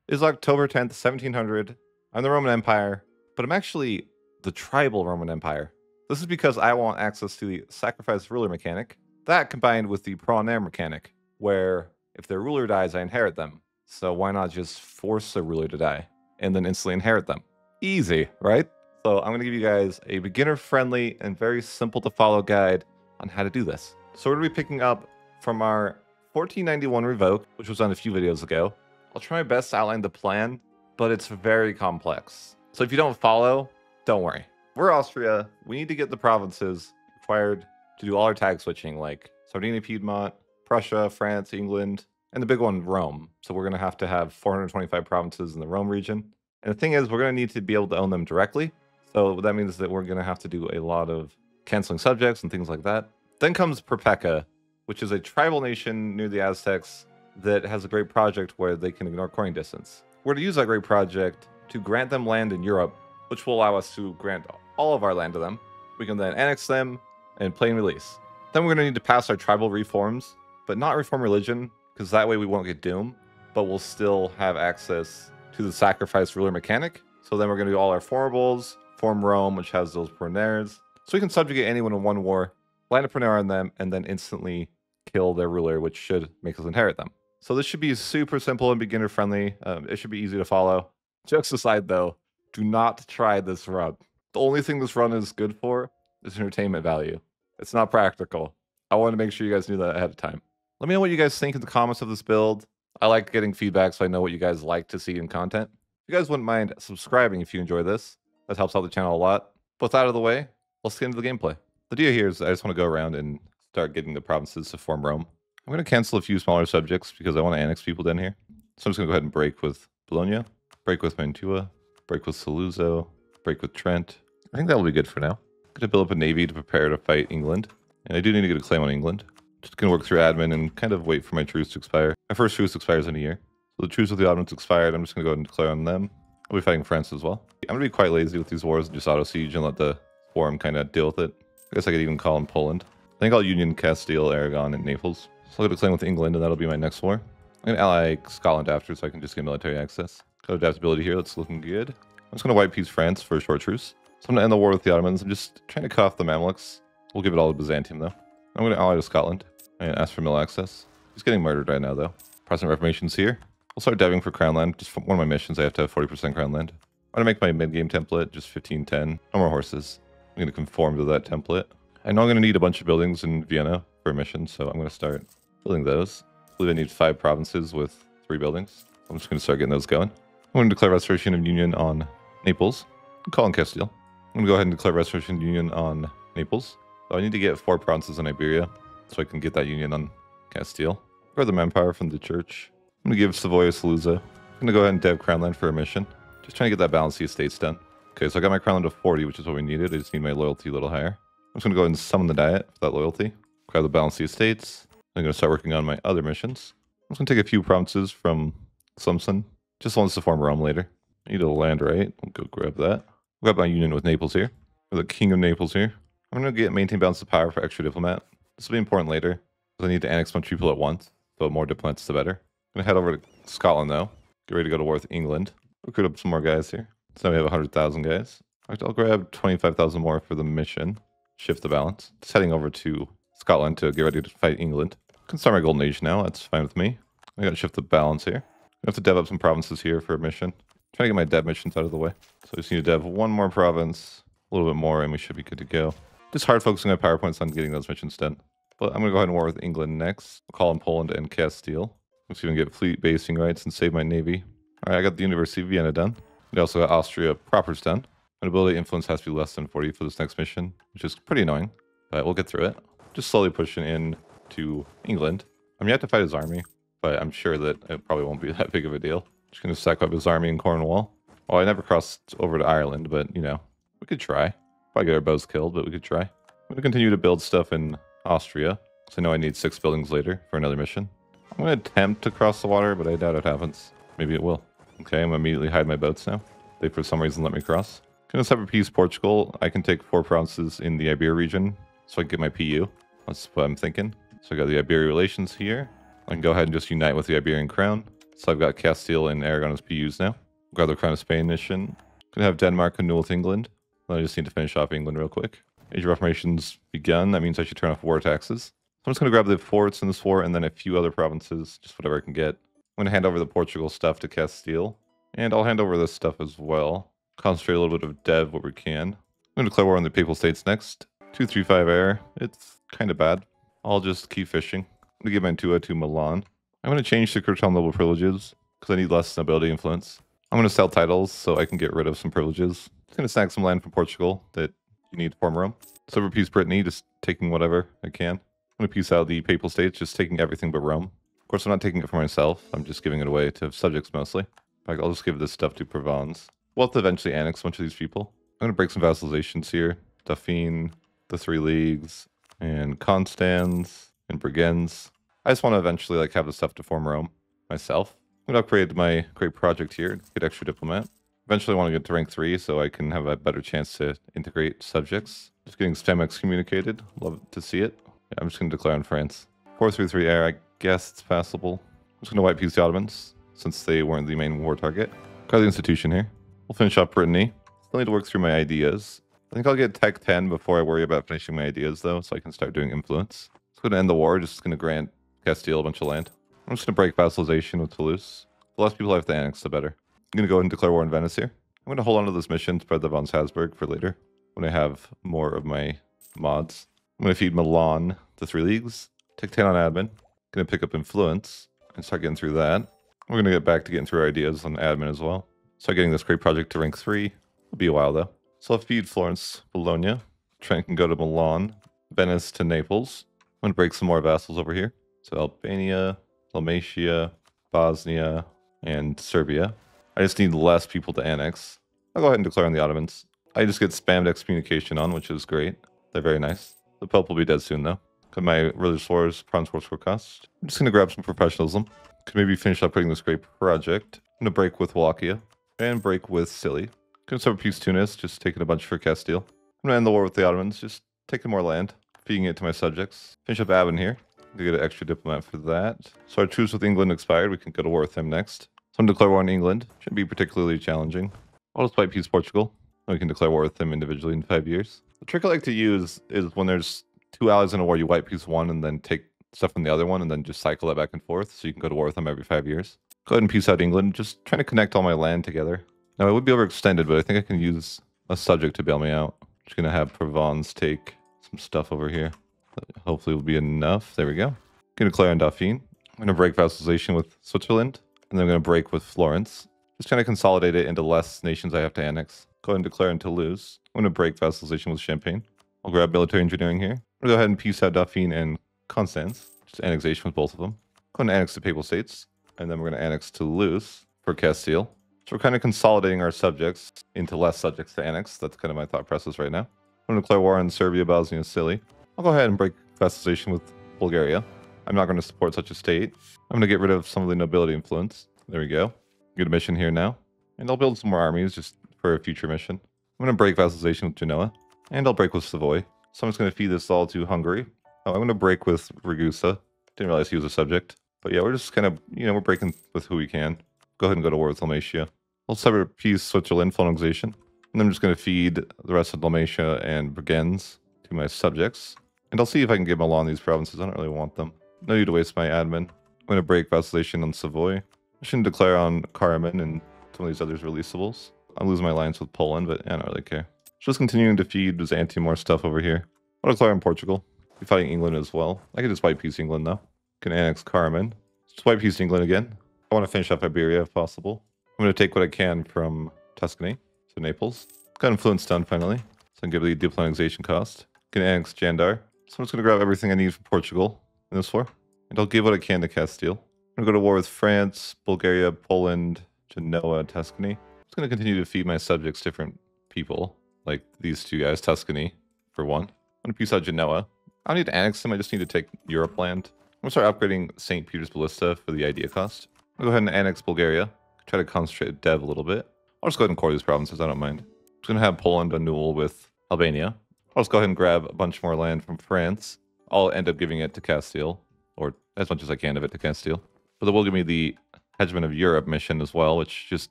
It is October 10th, 1700. I'm the Roman Empire, but I'm actually the tribal Roman Empire. This is because I want access to the sacrifice ruler mechanic, that combined with the Pronair mechanic, where if their ruler dies, I inherit them. So why not just force a ruler to die and then instantly inherit them? Easy, right? So I'm going to give you guys a beginner-friendly and very simple-to-follow guide on how to do this. So we're going to be picking up from our 1491 Revoke, which was done a few videos ago. I'll try my best to outline the plan, but it's very complex. So if you don't follow, don't worry. We're Austria. We need to get the provinces required to do all our tag switching, like Sardinia, Piedmont, Prussia, France, England, and the big one, Rome. So we're going to have 425 provinces in the Rome region. And the thing is, we're going to need to be able to own them directly. So that means that we're going to have to do a lot of canceling subjects and things like that. Then comes Perpeca, which is a tribal nation near the Aztecs that has a great project where they can ignore coring distance. We're to use that great project to grant them land in Europe, which will allow us to grant all of our land to them. We can then annex them and plain release. Then we're going to need to pass our tribal reforms, but not reform religion, because that way we won't get doom, but we'll still have access to the sacrifice ruler mechanic. So then we're going to do all our formables, form Rome, which has those Pronairs. So we can subjugate anyone in one war, land a Pronair on them, and then instantly kill their ruler, which should make us inherit them. So this should be super simple and beginner friendly. It should be easy to follow. Jokes aside though, do not try this run. The only thing this run is good for is entertainment value. It's not practical. I want to make sure you guys knew that ahead of time. Let me know what you guys think in the comments of this build. I like getting feedback so I know what you guys like to see in content. If you guys wouldn't mind subscribing if you enjoy this, that helps out the channel a lot. But with that out of the way, let's get into the gameplay. The idea here is I just want to go around and start getting the provinces to form Rome. I'm going to cancel a few smaller subjects because I want to annex people down here. So I'm just going to go ahead and break with Bologna, break with Mantua, break with Saluzzo, break with Trent. I think that'll be good for now. I'm going to build up a navy to prepare to fight England. And I do need to get a claim on England. Just going to work through admin and kind of wait for my truce to expire. My first truce expires in a year. So the truce with the Ottomans expired. I'm just going to go ahead and declare on them. I'll be fighting France as well. I'm going to be quite lazy with these wars and just auto-siege and let the forum kind of deal with it. I guess I could even call in Poland. I think I'll union Castile, Aragon, and Naples. So I'll get a claim with England, and that'll be my next war. I'm going to ally Scotland after, so I can just get military access. Got adaptability here, that's looking good. I'm just going to white piece France for a short truce. So I'm going to end the war with the Ottomans. I'm just trying to cut off the Mamluks. We'll give it all to Byzantium, though. I'm going to ally to Scotland and ask for mill access. He's getting murdered right now, though. Protestant Reformation's here. We'll start deving for Crown Land. Just one of my missions, I have to have 40% Crown Land. I'm going to make my mid-game template, just 15-10. No more horses. I'm going to conform to that template. I know I'm going to need a bunch of buildings in Vienna for a mission, so I'm going to start building those. I believe I need 5 provinces with 3 buildings. I'm just going to start getting those going. I'm going to declare Restoration of Union on Naples. I'm calling Castile. I'm going to go ahead and declare Restoration of Union on Naples. So I need to get 4 provinces in Iberia, so I can get that union on Castile. Or the manpower from the church. I'm going to give Savoy Saluzzo. I'm going to go ahead and dev Crown Land for a mission. Just trying to get that balance of the estates done. Okay, so I got my Crown Land to 40, which is what we needed. I just need my loyalty a little higher. I'm just going to go ahead and summon the Diet for that loyalty. Grab the balance of the estates. I'm going to start working on my other missions. I'm just going to take a few provinces from Sumson. Just wants to form Rome later. I need a land right. I'll go grab that. Grab my union with Naples here. With the King of Naples here. I'm going to get maintain balance of power for extra diplomat. This will be important later, because I need to annex much people at once. So more diplomats, the better. I'm going to head over to Scotland, though. Get ready to go to war with England. Recruit up some more guys here. So now we have 100,000 guys. I'll grab 25,000 more for the mission. Shift the balance. Just heading over to Scotland to get ready to fight England. I can start my Golden Age now. That's fine with me. I got to shift the balance here. I have to dev up some provinces here for a mission. Trying to get my dev missions out of the way. So I just need to dev one more province, a little bit more, and we should be good to go. Just hard focusing my PowerPoints on getting those missions done. But I'm going to go ahead and war with England next. I'll call in Poland and Castile. Let's even get fleet basing rights and save my navy. All right, I got the University of Vienna done. We also got Austria propers done. My ability influence has to be less than 40 for this next mission, which is pretty annoying, but we'll get through it. Just slowly pushing in to England. I'm yet to fight his army, but I'm sure that it probably won't be that big of a deal. Just going to stack up his army in Cornwall. Well, I never crossed over to Ireland, but, you know, we could try. Probably get our bows killed, but we could try. I'm going to continue to build stuff in Austria, because I know I need 6 buildings later for another mission. I'm going to attempt to cross the water, but I doubt it happens. Maybe it will. Okay, I'm going to immediately hide my boats now. They, for some reason, let me cross. Going to separate peace Portugal. I can take 4 provinces in the Iberia region, so I can get my PU. That's what I'm thinking. So I got the Iberia relations here. I can go ahead and just unite with the Iberian crown. So I've got Castile and Aragon as PUs now. Grab the Crown of Spain mission. Gonna have Denmark annul with England. I just need to finish off England real quick. Age of Reformation's begun. That means I should turn off war taxes. So I'm just gonna grab the forts in this war and then a few other provinces, just whatever I can get. I'm gonna hand over the Portugal stuff to Castile. And I'll hand over this stuff as well. Concentrate a little bit of dev where we can. I'm gonna declare war on the Papal States next. 235 air. It's kind of bad. I'll just keep fishing. I'm gonna give Mantua to Milan. I'm gonna change the Croton level privileges because I need less nobility influence. I'm gonna sell titles so I can get rid of some privileges. Just gonna snag some land from Portugal that you need to form Rome. Silver Peace Brittany, just taking whatever I can. I'm gonna piece out the Papal States, just taking everything but Rome. Of course, I'm not taking it for myself. I'm just giving it away to subjects mostly. In fact, I'll just give this stuff to Provence. We'll have to eventually annex a bunch of these people. I'm gonna break some vassalizations here. Dauphine, the 3 leagues, and Constans, and Brigands. I just want to eventually have the stuff to form Rome myself. I'm gonna upgrade my great project here, get extra diplomat. Eventually I want to get to rank 3 so I can have a better chance to integrate subjects. Just getting STEM excommunicated, love to see it. Yeah, I'm just gonna declare on France. 433 air, I guess it's passable. I'm just gonna white piece the Ottomans, since they weren't the main war target. Got the institution here. We'll finish up Brittany. Still need to work through my ideas. I think I'll get Tech 10 before I worry about finishing my ideas though, so I can start doing influence. It's gonna end the war, just gonna grant Castile a bunch of land. I'm just gonna break vassalization with Toulouse. The less people I have to annex, the better. I'm gonna go ahead and declare war in Venice here. I'm gonna hold on to this mission, spread the von Habsburg for later, when I have more of my mods. I'm gonna feed Milan the 3 leagues, take 10 on admin, gonna pick up influence, and start getting through that. We're gonna get back to getting through our ideas on admin as well. Start getting this great project to rank 3. It'll be a while though. So I'll feed Florence, Bologna. Trent can go to Milan, Venice to Naples. I'm gonna break some more vassals over here. So Albania, Dalmatia, Bosnia, and Serbia. I just need less people to annex. I'll go ahead and declare on the Ottomans. I just get spammed excommunication on, which is great. They're very nice. The Pope will be dead soon though. Got my religious wars, Bronze Wars for cost. I'm just gonna grab some professionalism. Could maybe finish upgrading this great project. I'm gonna break with Wallachia and break with Scilly. Gonna start with Peace Tunis, just taking a bunch for Castile. I'm gonna end the war with the Ottomans, just taking more land, feeding it to my subjects. Finish up Avon here. To get an extra diplomat for that. So our truce with England expired. We can go to war with them next. So I'm gonna declare war on England. Shouldn't be particularly challenging. I'll just fight peace Portugal. And we can declare war with them individually in 5 years. The trick I like to use is when there's 2 allies in a war, you white peace one and then take stuff from the other one and then just cycle that back and forth. So you can go to war with them every 5 years. Go ahead and peace out England. Just trying to connect all my land together. Now it would be overextended, but I think I can use a subject to bail me out. Just gonna have Provence take some stuff over here. That hopefully will be enough. There we go. Gonna declare on Dauphine. I'm gonna break vassalization with Switzerland, and then I'm gonna break with Florence. Just trying to consolidate it into less nations I have to annex. Go ahead and declare on Toulouse. I'm gonna break vassalization with Champagne. I'll grab military engineering here. I'm gonna go ahead and peace out Dauphine and Constance. Just annexation with both of them. Go ahead and annex the Papal States, and then we're gonna annex Toulouse for Castile. So we're kind of consolidating our subjects into less subjects to annex. That's kind of my thought process right now. I'm gonna declare war on Serbia, Bosnia, Scilly. I'll go ahead and break vassalization with Bulgaria. I'm not going to support such a state. I'm going to get rid of some of the nobility influence. There we go. Get a mission here now. And I'll build some more armies just for a future mission. I'm going to break vassalization with Genoa. And I'll break with Savoy. So I'm just going to feed this all to Hungary. Oh, I'm going to break with Ragusa. Didn't realize he was a subject. But yeah, we're just kind of, we're breaking with who we can. Go ahead and go to war with Dalmatia. I'll separate peace Switzerland, colonization. And I'm just going to feed the rest of Dalmatia and Brigands to my subjects. And I'll see if I can get Milan these provinces. I don't really want them. No need to waste my admin. I'm going to break vassalization on Savoy. I shouldn't declare on Karaman and some of these others releasables. I'm losing my alliance with Poland, but I don't really care. Just continuing to feed Byzantium more stuff over here. I'll declare on Portugal. Be fighting England as well. I can just white peace England though. Can annex Karaman. Just white peace England again. I want to finish up Iberia if possible. I'm going to take what I can from Tuscany to Naples. Got influence done finally. So I can give the diplomatization cost. Can annex Jandar. So I'm just going to grab everything I need from Portugal in this war. And I'll give what I can to Castile. I'm going to go to war with France, Bulgaria, Poland, Genoa, Tuscany. I'm just going to continue to feed my subjects different people. Like these 2 guys, Tuscany, for one. I'm going to peace out Genoa. I don't need to annex them, I just need to take Europe land. I'm going to start upgrading St. Peter's Ballista for the idea cost. I'll go ahead and annex Bulgaria. Try to concentrate dev a little bit. I'll just go ahead and core these provinces, I don't mind. I'm just going to have Poland annul with Albania. I'll just go ahead and grab a bunch more land from France. I'll end up giving it to Castile, or as much as I can of it to Castile. But they will give me the Hegemon of Europe mission as well, which just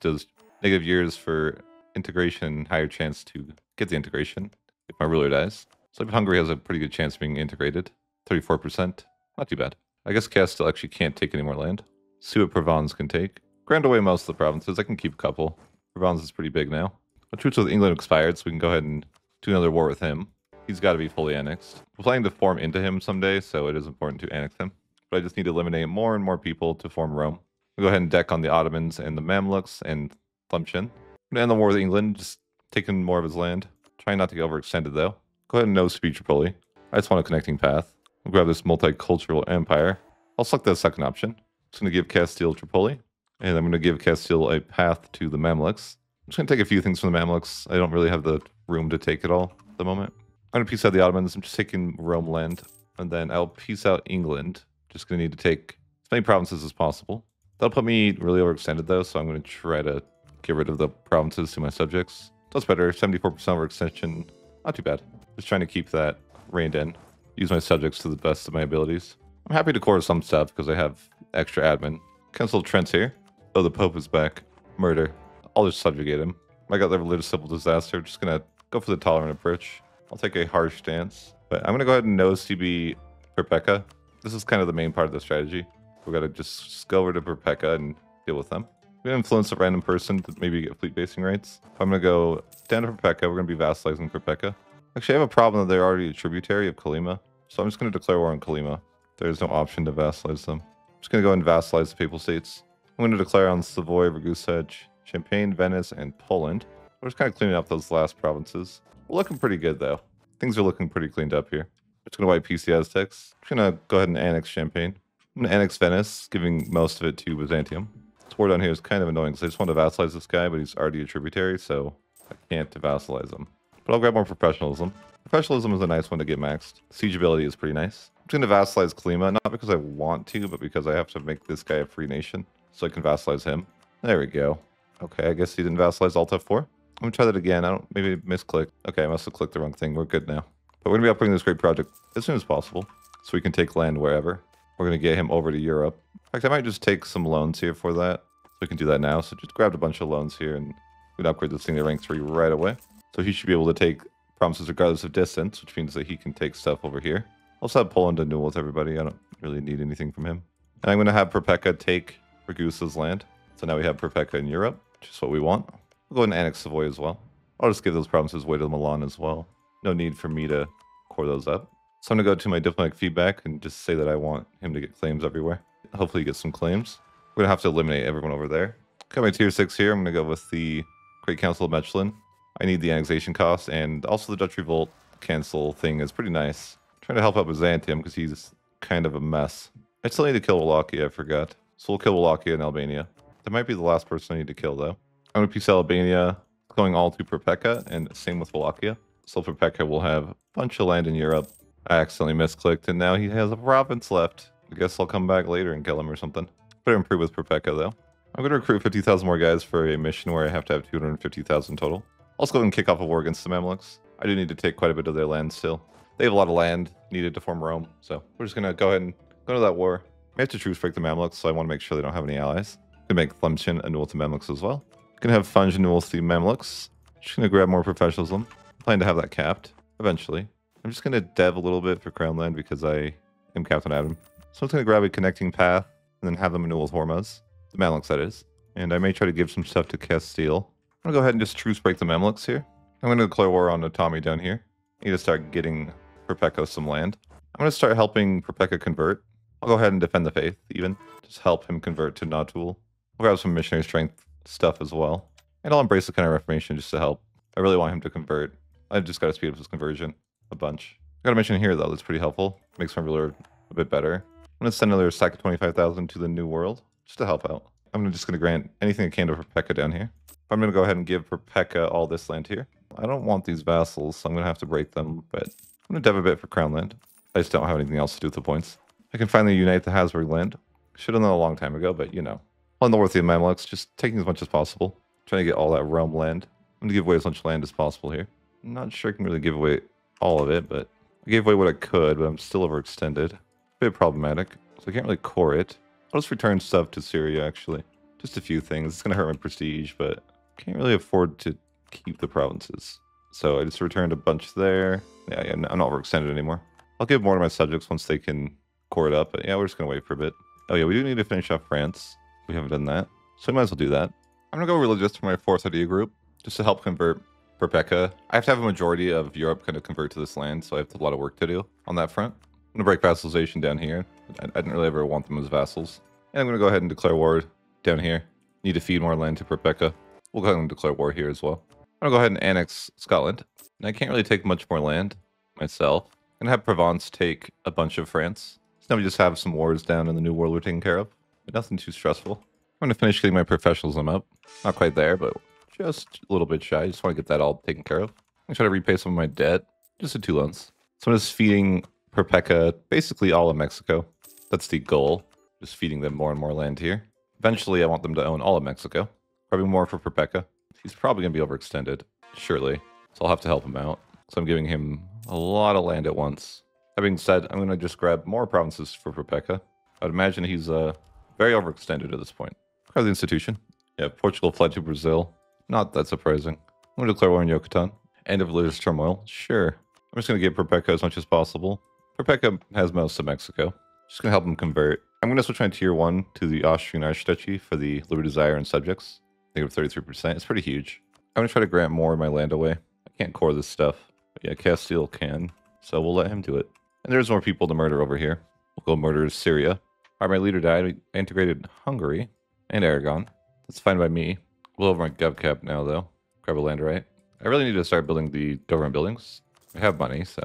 does negative years for integration and higher chance to get the integration if my ruler dies. So Hungary has a pretty good chance of being integrated. 34%. Not too bad. I guess Castile actually can't take any more land. See what Provence can take. Grant away most of the provinces. I can keep a couple. Provence is pretty big now. My truce with England expired, so we can go ahead and do another war with him. He's got to be fully annexed. We're planning to form into him someday, so it is important to annex him. But I just need to eliminate more and more people to form Rome. We'll go ahead and deck on the Ottomans and the Mamluks and Tlemcen. I'm gonna end the war with England, just taking more of his land. Trying not to get overextended though. Go ahead and no speed Tripoli. I just want a connecting path. We'll grab this multicultural empire. I'll select the second option. Just gonna give Castile Tripoli, and I'm gonna give Castile a path to the Mamluks. I'm just gonna take a few things from the Mamluks. I don't really have the room to take it all at the moment. I'm gonna piece out the Ottomans. I'm just taking Rome land, and then I'll piece out England. Just gonna need to take as many provinces as possible. That'll put me really overextended though, so I'm gonna try to get rid of the provinces to my subjects. That's better. 74% overextension. Not too bad. Just trying to keep that reined in. Use my subjects to the best of my abilities. I'm happy to core some stuff because I have extra admin. Cancel Trent here. Oh, the Pope is back. Murder. I'll just subjugate him. I got the religious civil disaster. Just gonna go for the tolerant approach. I'll take a harsh stance. But I'm gonna go ahead and no CB Perpeca. This is kind of the main part of the strategy. We gotta just go over to Perpeca and deal with them. We're gonna influence a random person to maybe get fleet basing rights. I'm gonna go down to Perpeca. We're gonna be vassalizing Perpeca. Actually, I have a problem that they're already a tributary of Colima, so I'm just gonna declare war on Colima. There's no option to vassalize them. I'm just gonna go and vassalize the Papal States. I'm gonna declare on Savoy, Ragusa, Champagne, Venice, and Poland. We're just kind of cleaning up those last provinces. We're looking pretty good though. Things are looking pretty cleaned up here. I'm just gonna wipe PC Aztecs. I'm just gonna go ahead and annex Champagne. I'm gonna annex Venice, giving most of it to Byzantium. This war down here is kind of annoying because I just want to vassalize this guy, but he's already a tributary, so I can't vassalize him. But I'll grab more professionalism. Professionalism is a nice one to get maxed. Siege ability is pretty nice. I'm just going to vassalize Colima, not because I want to, but because I have to make this guy a free nation, so I can vassalize him. There we go. Okay, I guess he didn't vassalize Alt F4. I'm going to try that again. I don't, maybe misclicked. Okay, I must have clicked the wrong thing. We're good now. But we're going to be upgrading this great project as soon as possible, so we can take land wherever. We're going to get him over to Europe. In fact, I might just take some loans here for that. So we can do that now. So just grabbed a bunch of loans here and we can upgrade this thing to rank 3 right away. So he should be able to take promises regardless of distance, which means that he can take stuff over here. I'll also have Poland to duel with everybody. I don't really need anything from him. And I'm going to have Perpeca take Ragusa's land. So now we have Perpeca in Europe, which is what we want. We'll go ahead and annex Savoy as well. I'll just give those provinces away to Milan as well. No need for me to core those up. So I'm going to go to my diplomatic feedback and just say that I want him to get claims everywhere. Hopefully he gets some claims. We're going to have to eliminate everyone over there. Got my tier 6 here. I'm going to go with the Great Council of Mechlin. I need the annexation cost, and also the Dutch Revolt cancel thing is pretty nice. I'm trying to help out Byzantium because he's kind of a mess. I still need to kill Wallachia, I forgot. So we'll kill Wallachia and Albania. That might be the last person I need to kill, though. I'm going to piece Albania, going all to Perpeca, and same with Wallachia. So Perpeca will have a bunch of land in Europe. I accidentally misclicked, and now he has a province left. I guess I'll come back later and kill him or something. Better improve with Perpeca, though. I'm going to recruit 50,000 more guys for a mission where I have to have 250,000 total. I'll just go and kick off a war against the Mamluks. I do need to take quite a bit of their land still. They have a lot of land needed to form Rome, so we're just going to go ahead and go to that war. I have to truce break the Mamluks, so I want to make sure they don't have any allies. Can make Tlemcen annul to Mamluks as well. Gonna have Funge annul to Mamluks. Just going to grab more professionalism. Plan to have that capped eventually. I'm just going to dev a little bit for Crown Land because I am Captain Adam. So I'm just going to grab a connecting path and then have them annul with Hormuz. The Mamluks, that is. And I may try to give some stuff to Castile. I'm going to go ahead and just truce break the Mamluks here. I'm going to declare war on Otami down here. I need to start getting Perpeca some land. I'm going to start helping Perpeca convert. I'll go ahead and defend the faith, even. Just help him convert to Natul. I'll grab some missionary strength stuff as well. And I'll embrace the kind of Reformation just to help. I really want him to convert. I just got to speed up his conversion a bunch. I got a mission here, though, that's pretty helpful. Makes my ruler a bit better. I'm going to send another stack of 25,000 to the New World, just to help out. I'm just going to grant anything I can to Perpeca down here. I'm going to go ahead and give Perpeca all this land here. I don't want these vassals, so I'm going to have to break them, but I'm going to dev a bit for Crown Land. I just don't have anything else to do with the points. I can finally unite the Habsburg land. Should have done that a long time ago, but you know. On the worthy of Mamluks, just taking as much as possible. Trying to get all that Rome land. I'm going to give away as much land as possible here. I'm not sure I can really give away all of it, but I gave away what I could, but I'm still overextended. A bit problematic, so I can't really core it. I'll just return stuff to Syria, actually. Just a few things. It's going to hurt my prestige, but can't really afford to keep the provinces. So I just returned a bunch there. Yeah, I'm not overextended anymore. I'll give more to my subjects once they can core it up. But yeah, we're just going to wait for a bit. Oh yeah, we do need to finish off France. We haven't done that. So we might as well do that. I'm going to go religious for my fourth idea group, just to help convert Perpeca. I have to have a majority of Europe kind of convert to this land, so I have a lot of work to do on that front. I'm going to break vassalization down here. I didn't really ever want them as vassals. And I'm going to go ahead and declare war down here. Need to feed more land to Perpeca. We'll go ahead and declare war here as well. I'm going to go ahead and annex Scotland. And I can't really take much more land myself. I'm going to have Provence take a bunch of France. So now we just have some wars down in the New World we're taking care of. But nothing too stressful. I'm going to finish getting my professionalism up. Not quite there, but just a little bit shy. I just want to get that all taken care of. I'm going to try to repay some of my debt. Just the 2 loans. So I'm just feeding Perpeca basically all of Mexico. That's the goal. Just feeding them more and more land here. Eventually, I want them to own all of Mexico. Probably more for Perpeca. He's probably going to be overextended, surely. So I'll have to help him out. So I'm giving him a lot of land at once. That being said, I'm going to just grab more provinces for Perpeca. I'd imagine he's very overextended at this point. Grab the institution. Yeah, Portugal fled to Brazil. Not that surprising. I'm going to declare war in Yucatan. End of religious turmoil. Sure. I'm just going to give Perpeca as much as possible. Perpeca has most of Mexico. Just going to help him convert. I'm going to switch my tier 1 to the Austrian Archduchy for the Liberty Desire and subjects. I think of 33%. It's pretty huge. I'm going to try to grant more of my land away. I can't core this stuff. But yeah, Castile can. So we'll let him do it. And there's more people to murder over here. We'll go murder Syria. Alright, my leader died. I integrated Hungary and Aragon. That's fine by me. We'll over my GovCap now, though. Grab a land right. I really need to start building the government buildings. I have money, so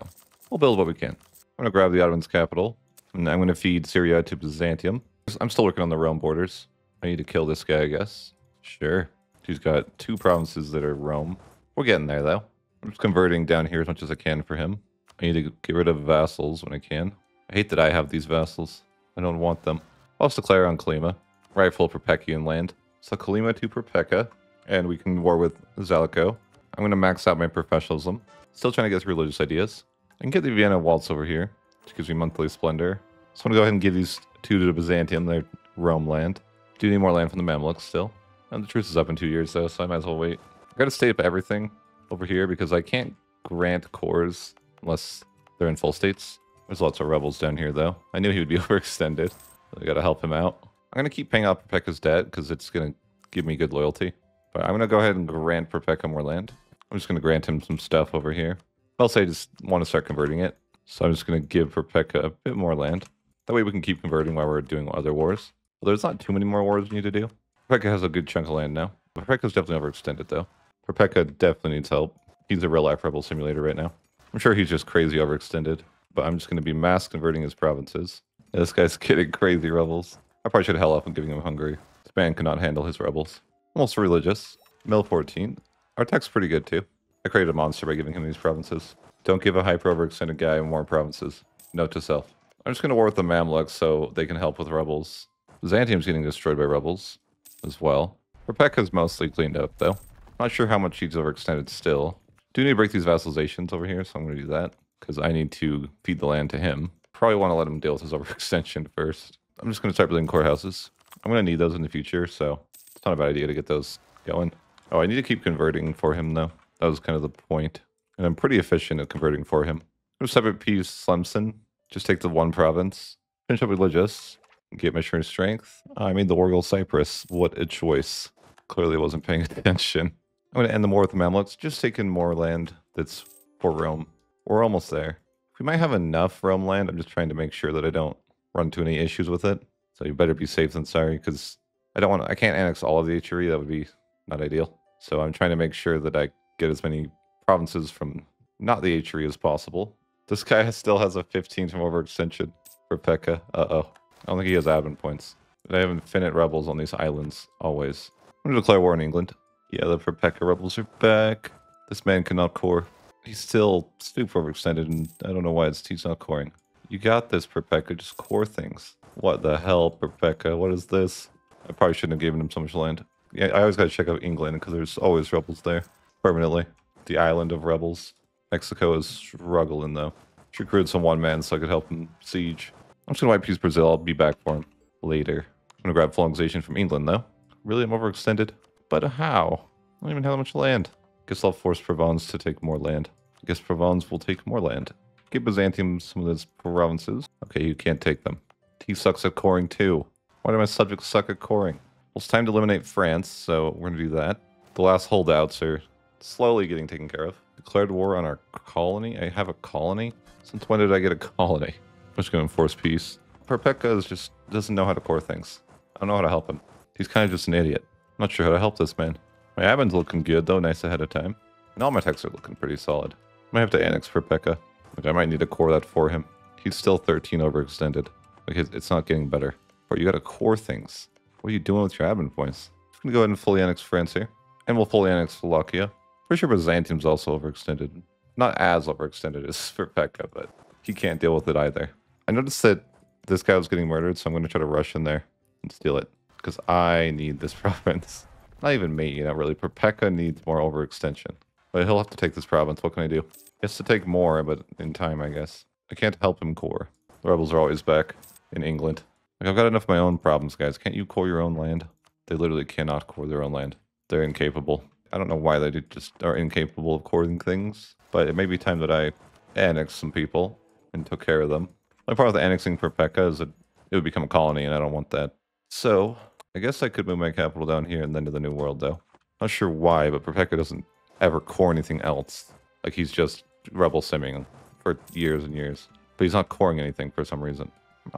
we'll build what we can. I'm going to grab the Ottomans' capital. And I'm going to feed Syria to Byzantium. I'm still working on the Rome borders. I need to kill this guy, I guess. Sure. He's got 2 provinces that are Rome. We're getting there, though. I'm just converting down here as much as I can for him. I need to get rid of vassals when I can. I hate that I have these vassals. I don't want them. I'll just declare on Klima. Rightful Perpecaean land. So Klima to Perpeca. And we can war with Zalico. I'm going to max out my professionalism. Still trying to get through religious ideas. I can get the Vienna Waltz over here, which gives me monthly splendor. So I'm going to go ahead and give these 2 to the Byzantium, their Rome land. Do need more land from the Mamluks still. And the truce is up in 2 years, though, so I might as well wait. I've got to state up everything over here because I can't grant cores unless they're in full states. There's lots of rebels down here, though. I knew he would be overextended, so I got to help him out. I'm going to keep paying off Perpeca's debt because it's going to give me good loyalty. But I'm going to go ahead and grant Perpeca more land. I'm just going to grant him some stuff over here. Else I just want to start converting it. So I'm just going to give Perpeca a bit more land. That way we can keep converting while we're doing other wars. Well, there's not too many more wars we need to do. Perpeca has a good chunk of land now. Perpeca's definitely overextended, though. Perpeca definitely needs help. He's a real-life rebel simulator right now. I'm sure he's just crazy overextended. But I'm just going to be mass converting his provinces. Yeah, this guy's getting crazy rebels. I probably should have held off on giving him Hungary. This man cannot handle his rebels. Almost religious. Mill 14. Our tech's pretty good, too. I created a monster by giving him these provinces. Don't give a hyper overextended guy more provinces. Note to self. I'm just going to war with the Mamluks so they can help with rebels. Byzantium's getting destroyed by rebels as well. Perpeca's mostly cleaned up, though. Not sure how much he's overextended still. Do need to break these vassalizations over here, so I'm going to do that. Because I need to feed the land to him. Probably want to let him deal with his overextension first. I'm just going to start building courthouses. I'm going to need those in the future, so it's not a bad idea to get those going. Oh, I need to keep converting for him, though. That was kind of the point. And I'm pretty efficient at converting for him. I'm separate piece Slemson. Just take the 1 province. Finish up religious. Get measuring strength. I made the Wargol Cyprus. What a choice. Clearly wasn't paying attention. I'm going to end the war with the Mamluks. Just taking more land that's for Rome. We're almost there. We might have enough Rome land. I'm just trying to make sure that I don't run into any issues with it. So you better be safe than sorry, because I can't annex all of the HRE. That would be not ideal. So I'm trying to make sure that I get as many provinces from not the HRE as possible. This guy still has a 15 from overextension for Pekka. Uh-oh. I don't think he has admin points. But I have infinite rebels on these islands, always. I'm going to declare war in England. Yeah, the Perpeca rebels are back. This man cannot core. He's still super overextended, and I don't know why he's not coring. You got this, Perpeca. Just core things. What the hell, Perpeca? What is this? I probably shouldn't have given him so much land. Yeah, I always got to check out England, because there's always rebels there. Permanently. The island of rebels. Mexico is struggling, though. Should recruit some one man so I could help him siege. I'm just going to wipe Peace Brazil. I'll be back for him later. I'm going to grab full annexation from England, though. Really, I'm overextended? But how? I don't even have that much land. Guess I'll force Provence to take more land. I guess Provence will take more land. Give Byzantium some of its provinces. Okay, you can't take them. He sucks at coring too. Why do my subjects suck at coring? Well, it's time to eliminate France, so we're going to do that. The last holdouts are slowly getting taken care of. Declared war on our colony? I have a colony? Since when did I get a colony? I'm just going to enforce peace. Perpeca just doesn't know how to core things. I don't know how to help him. He's kind of just an idiot. I'm not sure how to help this man. My admin's looking good though, nice ahead of time. And all my techs are looking pretty solid. I might have to annex Perpeca. Like I might need to core that for him. He's still 13 overextended. Like it's not getting better. But you gotta core things. What are you doing with your admin points? I'm gonna go ahead and fully annex France here. And we'll fully annex Wallachia. Pretty sure Byzantium's also overextended. Not as overextended as Perpeca, but he can't deal with it either. I noticed that this guy was getting murdered, so I'm gonna try to rush in there and steal it. Because I need this province. Not even me, you know, really. Perpeca needs more overextension. But he'll have to take this province. What can I do? He has to take more, but in time, I guess. I can't help him core. The rebels are always back in England. Like, I've got enough of my own problems, guys. Can't you core your own land? They literally cannot core their own land. They're incapable. I don't know why they just are incapable of coring things. But it may be time that I annex some people and took care of them. My part with annexing Perpeca is that it would become a colony, and I don't want that. So, I guess I could move my capital down here and then to the New World, though. Not sure why, but Perpeca doesn't ever core anything else. Like, he's just rebel simming for years and years. But he's not coring anything for some reason.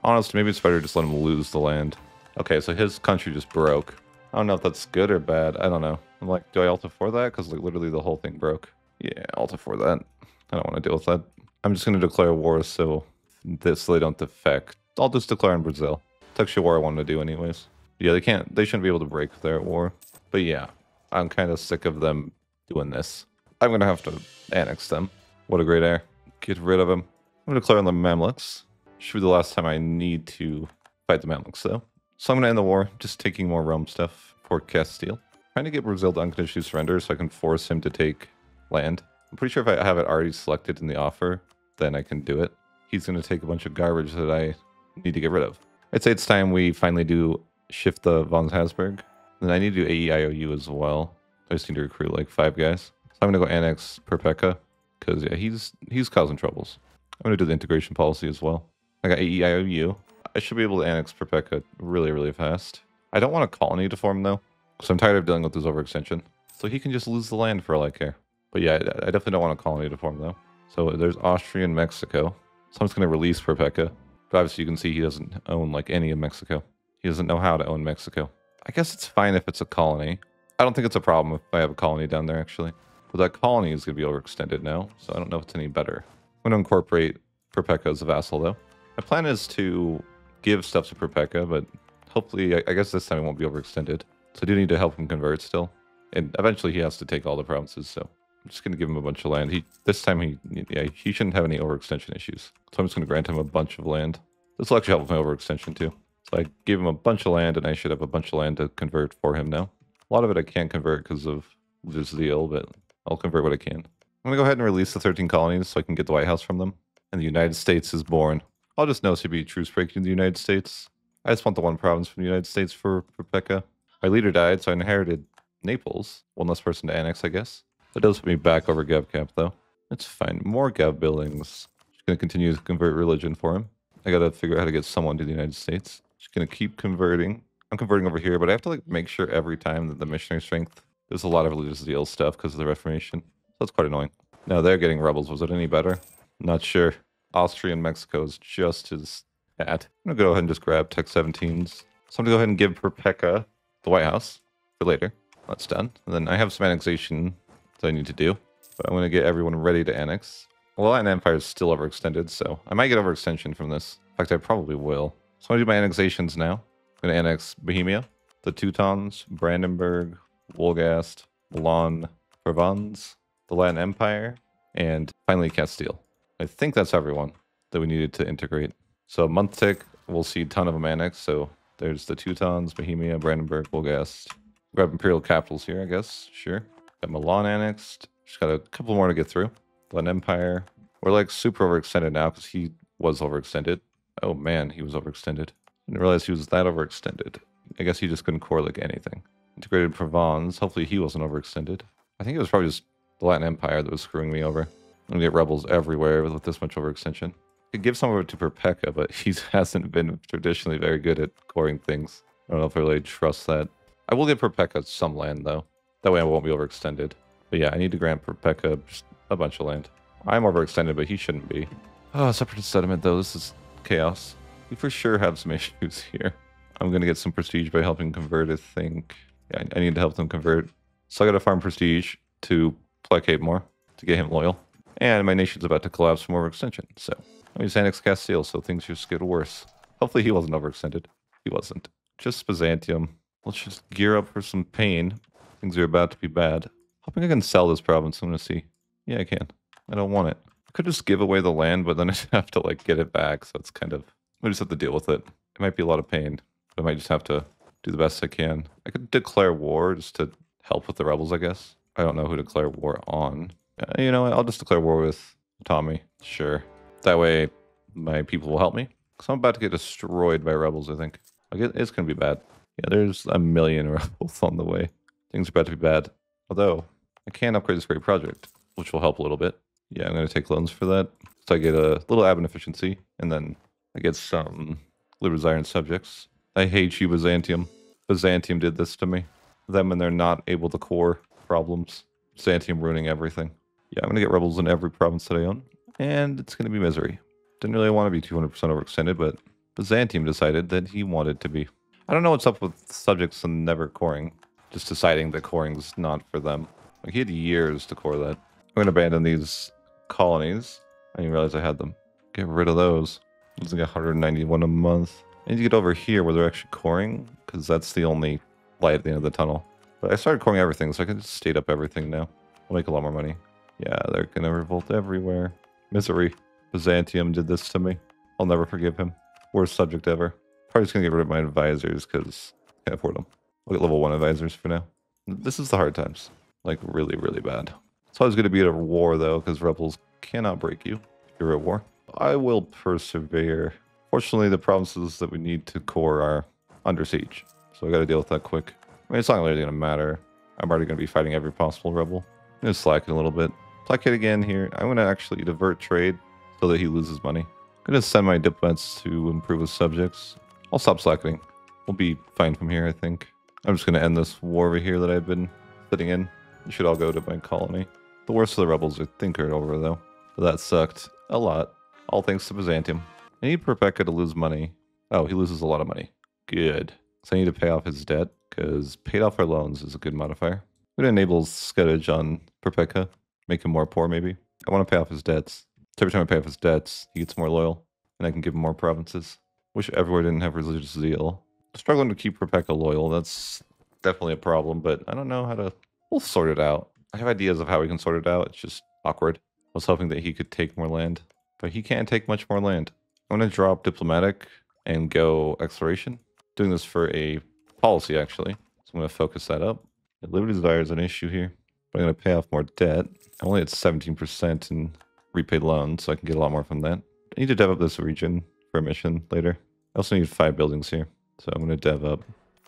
Honestly, maybe it's better just let him lose the land. Okay, so his country just broke. I don't know if that's good or bad. I don't know. I'm like, do I Alta for that? Because like, literally the whole thing broke. Yeah, Alta for that. I don't want to deal with that. I'm just going to declare war so they don't defect. I'll just declare in Brazil. It's actually a war I wanted to do anyways. Yeah, they shouldn't be able to break their war. But yeah, I'm kind of sick of them doing this. I'm going to have to annex them. What a great heir. Get rid of him. I'm going to declare on the Mamluks. Should be the last time I need to fight the Mamluks, though. So I'm going to end the war, just taking more Rome stuff for Castile. Trying to get Brazil to unconditionally surrender so I can force him to take land. I'm pretty sure if I have it already selected in the offer, then I can do it. He's going to take a bunch of garbage that I need to get rid of. I'd say it's time we finally do shift the von Habsburg. Then I need to do AEIOU as well. I just need to recruit like 5 guys. So I'm going to go annex Perpeca, because yeah, he's causing troubles. I'm going to do the integration policy as well. I got AEIOU. I should be able to annex Perpeca really, really fast. I don't want a colony to form though, because I'm tired of dealing with this overextension. So he can just lose the land for all I care. But yeah, I definitely don't want a colony to form though. So there's Austria and Mexico. So I'm just going to release Perpeca. But obviously you can see he doesn't own like any of Mexico. He doesn't know how to own Mexico. I guess it's fine if it's a colony. I don't think it's a problem if I have a colony down there actually. But that colony is going to be overextended now, so I don't know if it's any better. I'm going to incorporate Perpeca as a vassal though. My plan is to give stuff to Perpeca, but hopefully, I guess this time it won't be overextended. So I do need to help him convert still. And eventually he has to take all the provinces, so I'm just going to give him a bunch of land. This time he shouldn't have any overextension issues. So I'm just going to grant him a bunch of land. This will actually help with my overextension too. So I gave him a bunch of land, and I should have a bunch of land to convert for him now. A lot of it I can't convert because of this deal, but I'll convert what I can. I'm going to go ahead and release the 13 colonies so I can get the White House from them. And the United States is born. I'll just know to be truce breaking in the United States. I just want the one province from the United States for Perpeca. My leader died, so I inherited Naples. One less person to annex, I guess. That does put me back over GovCap, though. Let's find more Gov buildings. Just going to continue to convert religion for him. I got to figure out how to get someone to the United States. Just going to keep converting. I'm converting over here, but I have to like make sure every time that the missionary strength, there's a lot of religious zeal stuff because of the Reformation. So that's quite annoying. Now they're getting rebels. Was it any better? Not sure. Austria and Mexico is just as bad. I'm going to go ahead and just grab Tech 17s. So I'm going to go ahead and give Perpeca the White House for later. That's done. And then I have some annexation that I need to do. But I'm going to get everyone ready to annex. Well, Latin Empire is still overextended, so I might get overextension from this. In fact, I probably will. So I'm going to do my annexations now. I'm going to annex Bohemia, the Teutons, Brandenburg, Wolgast, Milan, Provence, the Latin Empire, and finally Castile. I think that's everyone that we needed to integrate. So month tick, we'll see a ton of them annexed. So there's the Teutons, Bohemia, Brandenburg, Wolgast. Grab imperial capitals here, I guess. Sure. Got Milan annexed. Just got a couple more to get through. Latin Empire. We're like super overextended now because he was overextended. Oh man, he was overextended. Didn't realize he was that overextended. I guess he just couldn't core like anything. Integrated Provence. Hopefully he wasn't overextended. I think it was probably just the Latin Empire that was screwing me over. I'm gonna get rebels everywhere with this much overextension. I could give some of it to Perpeca, but he hasn't been traditionally very good at coring things. I don't know if I really trust that. I will give Perpeca some land, though. That way I won't be overextended. But yeah, I need to grant Perpeca just a bunch of land. I'm overextended, but he shouldn't be. Oh, Separatist Settlement, though. This is chaos. We for sure have some issues here. I'm going to get some prestige by helping convert, I think. Yeah, I need to help them convert. So I got to farm prestige to placate more, to get him loyal. And my nation's about to collapse from overextension. So I mean, annex Castile, so things just get worse. Hopefully he wasn't overextended. He wasn't. Just Byzantium. Let's just gear up for some pain. Things are about to be bad. Hoping I can sell this province. I'm going to see. Yeah, I can. I don't want it. I could just give away the land, but then I'd have to like get it back. So it's kind of, I just have to deal with it. It might be a lot of pain. But I might just have to do the best I can. I could declare war just to help with the rebels, I guess. I don't know who to declare war on. You know what? I'll just declare war with Tommy. Sure. That way my people will help me. Because I'm about to get destroyed by rebels, I think. Like it's going to be bad. Yeah, there's a million rebels on the way. Things are about to be bad. Although, I can upgrade this great project, which will help a little bit. Yeah, I'm going to take loans for that. So I get a little admin efficiency, and then I get some Liberty's Iron subjects. I hate you, Byzantium. Byzantium did this to me. Them and they're not able to core problems. Byzantium ruining everything. Yeah, I'm going to get rebels in every province that I own. And it's going to be misery. Didn't really want to be 200% overextended, but Byzantium decided that he wanted to be. I don't know what's up with subjects and never coring. Just deciding that coring's not for them. Like, he had years to core that. I'm going to abandon these colonies. I didn't realize I had them. Get rid of those. It's like 191 a month. I need to get over here where they're actually coring, because that's the only light at the end of the tunnel. But I started coring everything, so I can just state up everything now. I'll make a lot more money. Yeah, they're going to revolt everywhere. Misery. Byzantium did this to me. I'll never forgive him. Worst subject ever. Probably just going to get rid of my advisors, because I can't afford them. I'll get level 1 advisors for now. This is the hard times. Like, really, really bad. It's always going to be at a war, though, because rebels cannot break you if you're at war. I will persevere. Fortunately, the provinces that we need to core are under siege, so I got to deal with that quick. I mean, it's not really going to matter. I'm already going to be fighting every possible rebel. I'm going to slacken a little bit. Placate again here. I'm going to actually divert trade so that he loses money. I'm going to send my diplomats to improve his subjects. I'll stop slackening. We'll be fine from here, I think. I'm just going to end this war over here that I've been sitting in. You should all go to my colony. The worst of the rebels, I think, are over, though. But that sucked a lot. All thanks to Byzantium. I need Perpeca to lose money. Oh, he loses a lot of money. Good. So I need to pay off his debt, because paid off our loans is a good modifier. I'm going to enable Skettage on Perpeca. Make him more poor, maybe. I want to pay off his debts. So every time I pay off his debts, he gets more loyal, and I can give him more provinces. Wish everywhere didn't have religious zeal. Struggling to keep Perpeca loyal, that's definitely a problem, but I don't know how to... We'll sort it out. I have ideas of how we can sort it out. It's just awkward. I was hoping that he could take more land, but he can't take much more land. I'm going to drop diplomatic and go exploration. Doing this for a policy, actually. So I'm going to focus that up. Liberty Desire is an issue here, but I'm going to pay off more debt. I'm only at 17% in repaid loans, so I can get a lot more from that. I need to dev up this region for a mission later. I also need 5 buildings here, so I'm going to dev up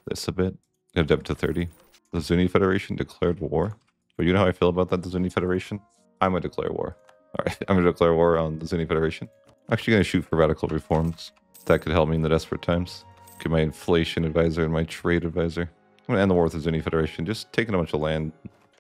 this a bit. I'm going to dev to 30. The Zuni Federation declared war. But you know how I feel about that, the Zuni Federation? I'm going to declare war. Alright, I'm going to declare war on the Zuni Federation. I'm actually going to shoot for radical reforms. That could help me in the desperate times. Get my inflation advisor and my trade advisor. I'm going to end the war with the Zuni Federation. Just taking a bunch of land.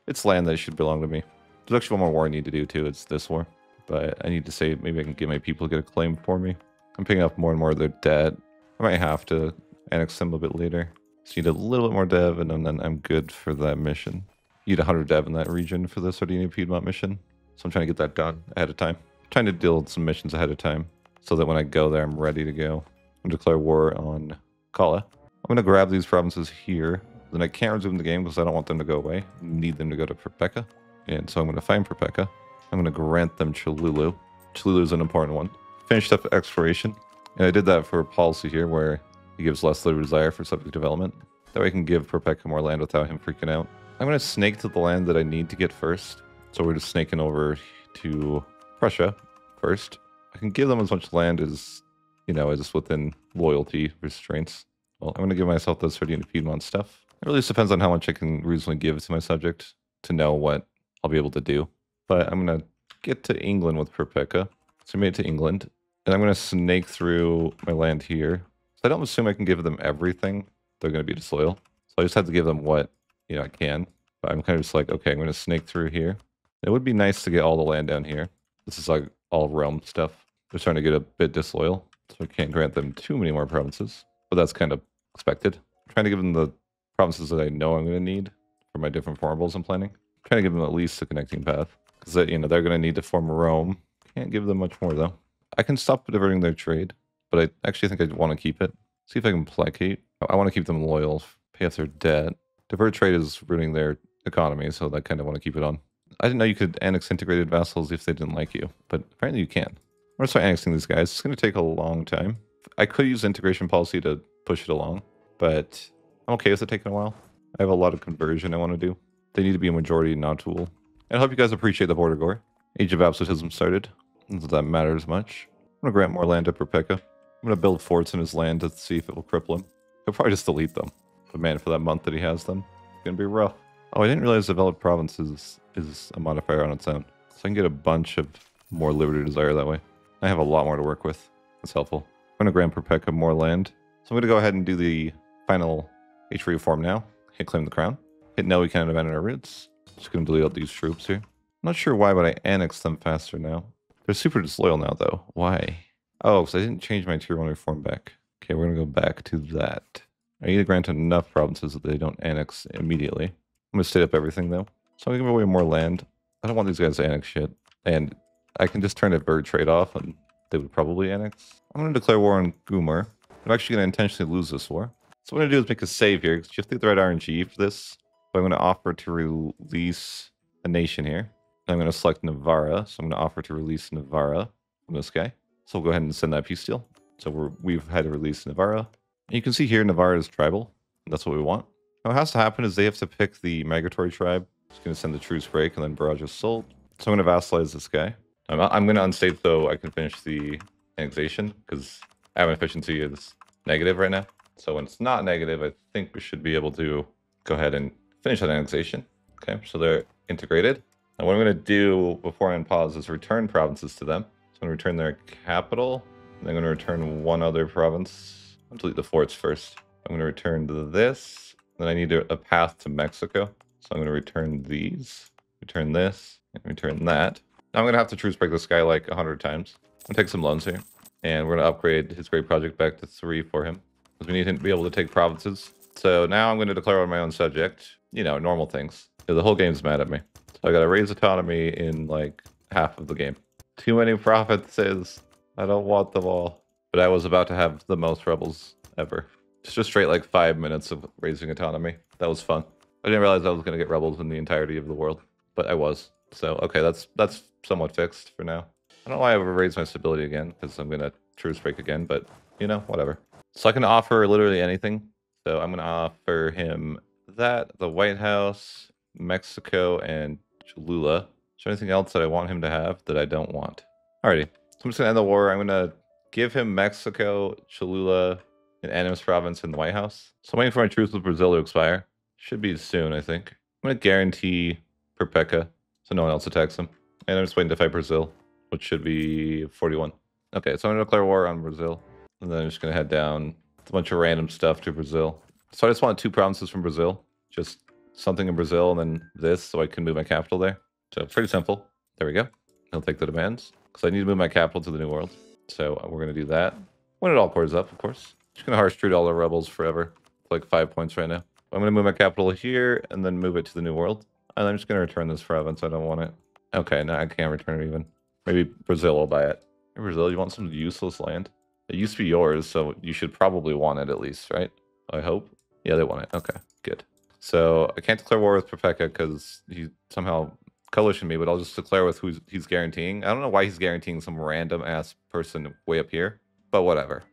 It's land that should belong to me. There's actually one more war I need to do too. It's this war. But I need to say maybe I can get my people to get a claim for me. I'm picking up more and more of their debt. I might have to annex them a bit later. Just need a little bit more dev, and then I'm good for that mission. You need 100 dev in that region for the Sardinia Piedmont mission. So I'm trying to get that done ahead of time. I'm trying to deal with some missions ahead of time so that when I go there, I'm ready to go. I'm going to declare war on Kala. I'm going to grab these provinces here. Then I can't resume the game because I don't want them to go away. I need them to go to Perpeca. And so I'm going to find Perpeca. I'm going to grant them Cholulu. Cholulu is an important one. Finished up exploration. And I did that for a policy here where he gives less Liberty Desire for subject development. That way I can give Perpeca more land without him freaking out. I'm going to snake to the land that I need to get first. So we're just snaking over to Prussia first. I can give them as much land as, you know, as within loyalty restraints. Well, I'm going to give myself the Sardinia Piedmont stuff. It really just depends on how much I can reasonably give to my subject to know what I'll be able to do. But I'm going to get to England with Perpeca. So I made it to England. And I'm going to snake through my land here. So I don't assume I can give them everything. They're going to be disloyal. So I just have to give them what, I can. But I'm kind of just like, okay, I'm going to snake through here. It would be nice to get all the land down here. This is like all realm stuff. They're starting to get a bit disloyal. So I can't grant them too many more provinces. But that's kind of expected. I'm trying to give them the provinces that I know I'm going to need for my different formables I'm planning. I'm trying to give them at least a connecting path. Because, they're going to need to form Rome. Can't give them much more, though. I can stop diverting their trade, but I actually think I want to keep it. See if I can placate. I want to keep them loyal, pay off their debt. Divert trade is ruining their economy, so I kind of want to keep it on. I didn't know you could annex integrated vassals if they didn't like you, but apparently you can. I'm going to start annexing these guys. It's going to take a long time. I could use integration policy to push it along, but I'm okay with it taking a while. I have a lot of conversion I want to do. They need to be a majority, not tool. And I hope you guys appreciate the border gore. Age of Absolutism started. Not that that matters much. I'm going to grant more land to Perpeca. I'm going to build forts in his land to see if it will cripple him. He'll probably just delete them. But man, for that month that he has them, it's going to be rough. Oh, I didn't realize developed provinces is a modifier on its own. So I can get a bunch of more liberty desire that way. I have a lot more to work with. That's helpful. I'm going to grant Perpeca more land. So I'm going to go ahead and do the final H reform now. Hit claim the crown. Hit no, we can't abandon our roots. Just going to delete out these troops here. I'm not sure why, but I annexed them faster now. They're super disloyal now, though. Why? Oh, because I didn't change my tier 1 reform back. Okay, we're going to go back to that. I need to grant enough provinces that they don't annex immediately. I'm going to state up everything, though. So I'm going to give away more land. I don't want these guys to annex shit. And I can just turn a bird trade off, and they would probably annex. I'm going to declare war on Gumer. I'm actually going to intentionally lose this war. So what I'm going to do is make a save here, because you have to get the right RNG for this. But I'm going to offer to release a nation here. I'm going to select Navarra, so I'm going to offer to release Navarra from this guy. So we'll go ahead and send that peace deal. So we've had to release Navarra. And you can see here Navarra is tribal. That's what we want. Now what has to happen is they have to pick the migratory tribe. It's going to send the truce break and then barrage assault. So I'm going to vassalize this guy. I'm going to unstate so I can finish the annexation because admin efficiency is negative right now. So when it's not negative, I think we should be able to go ahead and finish that annexation. Okay, so they're integrated. Now what I'm going to do before I unpause is return provinces to them. So I'm going to return their capital. And I'm going to return one other province. I'll delete the forts first. I'm going to return this. Then I need a path to Mexico. So I'm going to return these, return this, and return that. Now I'm going to have to truce break this guy like 100 times. I'm going to take some loans here. And we're going to upgrade his great project back to 3 for him. Because we need him to be able to take provinces. So now I'm going to declare on my own subject. You know, normal things. The whole game's mad at me. So I got to raise autonomy in like half of the game. Too many provinces. I don't want them all. But I was about to have the most rebels ever. Just straight like 5 minutes of raising autonomy. That was fun. I didn't realize I was going to get rebels in the entirety of the world. But I was. So, okay, that's somewhat fixed for now. I don't know why I ever raised my stability again. Because I'm going to truce break again. But, you know, whatever. So I can offer literally anything. So I'm going to offer him that, the White House, Mexico, and Cholula. Is there anything else that I want him to have that I don't want? Alrighty. So I'm just going to end the war. I'm going to give him Mexico, Cholula, and Animus Province in the White House. So I'm waiting for my truce with Brazil to expire. Should be soon, I think. I'm going to guarantee Perpeca so no one else attacks him. And I'm just waiting to fight Brazil, which should be 41. Okay, so I'm going to declare war on Brazil. And then I'm just going to head down a bunch of random stuff to Brazil. So I just want 2 provinces from Brazil. Just something in Brazil and then this so I can move my capital there. So pretty simple. There we go. He'll take the demands. Because I need to move my capital to the New World. So we're going to do that. When it all cores up, of course. Just going to harsh treat all the rebels forever. Like 5 points right now. I'm going to move my capital here and then move it to the New World. And I'm just going to return this province. I don't want it. Okay, no, I can't return it even. Maybe Brazil will buy it. Hey, Brazil, you want some useless land? It used to be yours, so you should probably want it at least, right? I hope. Yeah, they want it. Okay, good. So I can't declare war with Perpeca because he somehow coalitioned me, but I'll just declare with who he's guaranteeing. I don't know why he's guaranteeing some random ass person way up here, but whatever.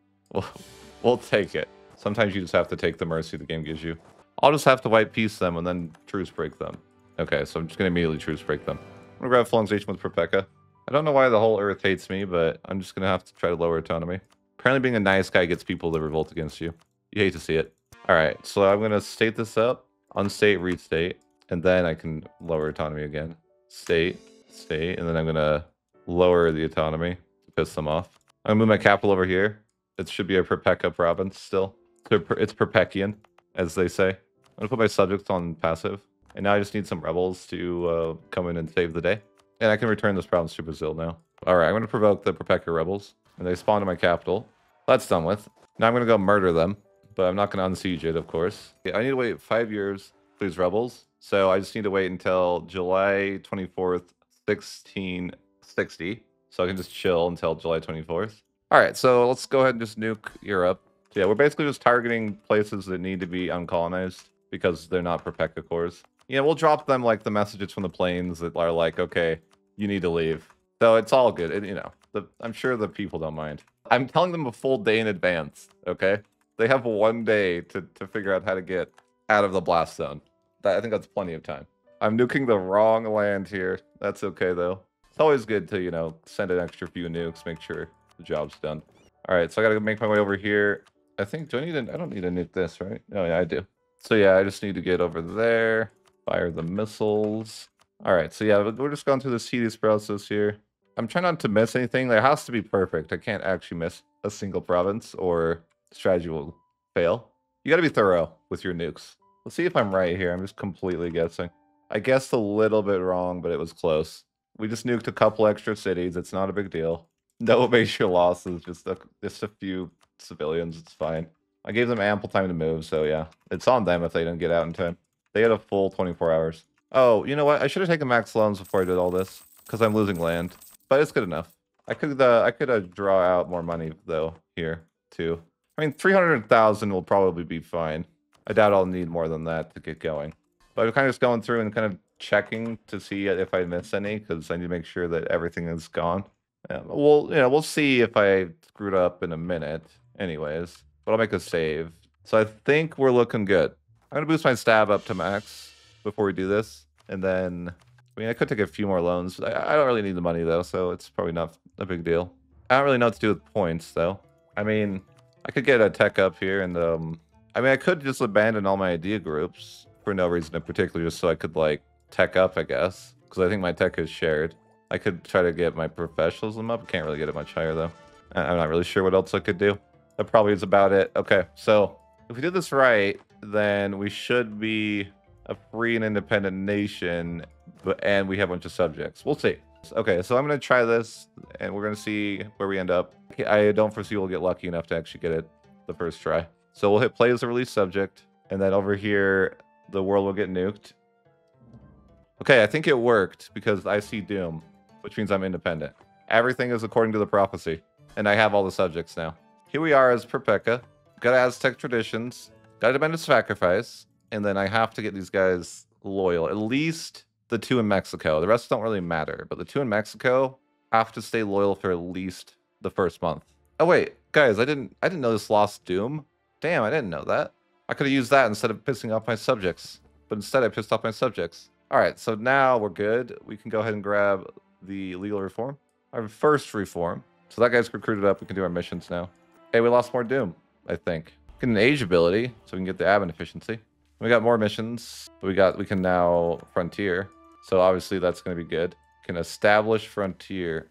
We'll take it. Sometimes you just have to take the mercy the game gives you. I'll just have to white peace them and then truce break them. Okay, so I'm just going to immediately truce break them. I'm going to grab full annexation with Perpeca. I don't know why the whole earth hates me, but I'm just going to have to try to lower autonomy. Apparently being a nice guy gets people to revolt against you. You hate to see it. All right, so I'm gonna state this up, unstate, restate, and then I can lower autonomy again. State, state, and then I'm gonna lower the autonomy to piss them off. I'm gonna move my capital over here. It should be a Perpeca province still. It's Perpecian, as they say. I'm gonna put my subjects on passive, and now I just need some rebels to come in and save the day. And I can return this province to Brazil now. All right, I'm gonna provoke the Perpeca rebels, and they spawn in my capital. That's done with. Now I'm gonna go murder them. But I'm not going to unsiege it, of course. Yeah, I need to wait 5 years for these rebels. So I just need to wait until July 24th, 1660. So I can just chill until July 24th. All right, so let's go ahead and just nuke Europe. So yeah, we're basically just targeting places that need to be uncolonized because they're not Perpeca cores. Yeah, we'll drop them like the messages from the planes that are like, okay, you need to leave. So it's all good. You know, I'm sure the people don't mind. I'm telling them a full day in advance, okay? They have 1 day to figure out how to get out of the blast zone. I think that's plenty of time. I'm nuking the wrong land here. That's okay, though. It's always good to, you know, send an extra few nukes, make sure the job's done. All right, so I got to make my way over here. I think, I don't need to nuke this, right? Oh, yeah, I do. So, yeah, I just need to get over there, fire the missiles. All right, so, yeah, we're just going through this tedious process here. I'm trying not to miss anything. There has to be perfect. I can't actually miss a single province or strategy will fail. You got to be thorough with your nukes. Let's see if I'm right here. I'm just completely guessing. I guessed a little bit wrong, but it was close. We just nuked a couple extra cities. It's not a big deal. No major losses, just a few civilians. It's fine. I gave them ample time to move, so yeah. It's on them if they didn't get out in time. They had a full 24 hours. Oh, you know what? I should have taken max loans before I did all this, because I'm losing land. But it's good enough. I could draw out more money, though, here, too. I mean, 300,000 will probably be fine. I doubt I'll need more than that to get going. But I'm kind of just going through and kind of checking to see if I miss any, because I need to make sure that everything is gone. We'll see if I screwed up in a minute anyways. But I'll make a save. So I think we're looking good. I'm going to boost my stab up to max before we do this. And then, I mean, I could take a few more loans. I don't really need the money, though, so it's probably not a big deal. I don't really know what to do with points, though. I mean, I could get a tech up here, and, I mean, I could just abandon all my idea groups for no reason in particular, just so I could, like, tech up, I guess. Because I think my tech is shared. I could try to get my professionalism up. I can't really get it much higher, though. I'm not really sure what else I could do. That probably is about it. Okay, so if we did this right, then we should be a free and independent nation, and we have a bunch of subjects. We'll see. Okay, so I'm going to try this, and we're going to see where we end up. I don't foresee we'll get lucky enough to actually get it the first try. So we'll hit play as a release subject, and then over here, the world will get nuked. Okay, I think it worked because I see doom, which means I'm independent. Everything is according to the prophecy, and I have all the subjects now. Here we are as Perpeca. Got Aztec traditions, got a demand of sacrifice, and then I have to get these guys loyal. At least the 2 in Mexico. The rest don't really matter, but the 2 in Mexico have to stay loyal for at least the first month. Oh wait, guys, I didn't know this lost doom. Damn, I didn't know that. I could have used that instead of pissing off my subjects, but instead I pissed off my subjects. All right, so now we're good. We can go ahead and grab the legal reform. Our first reform. So that guy's recruited up. We can do our missions now. Hey, we lost more doom, I think. Get an age ability, so we can get the admin efficiency. We got more missions. We can now frontier. So obviously that's going to be good. Can establish frontier.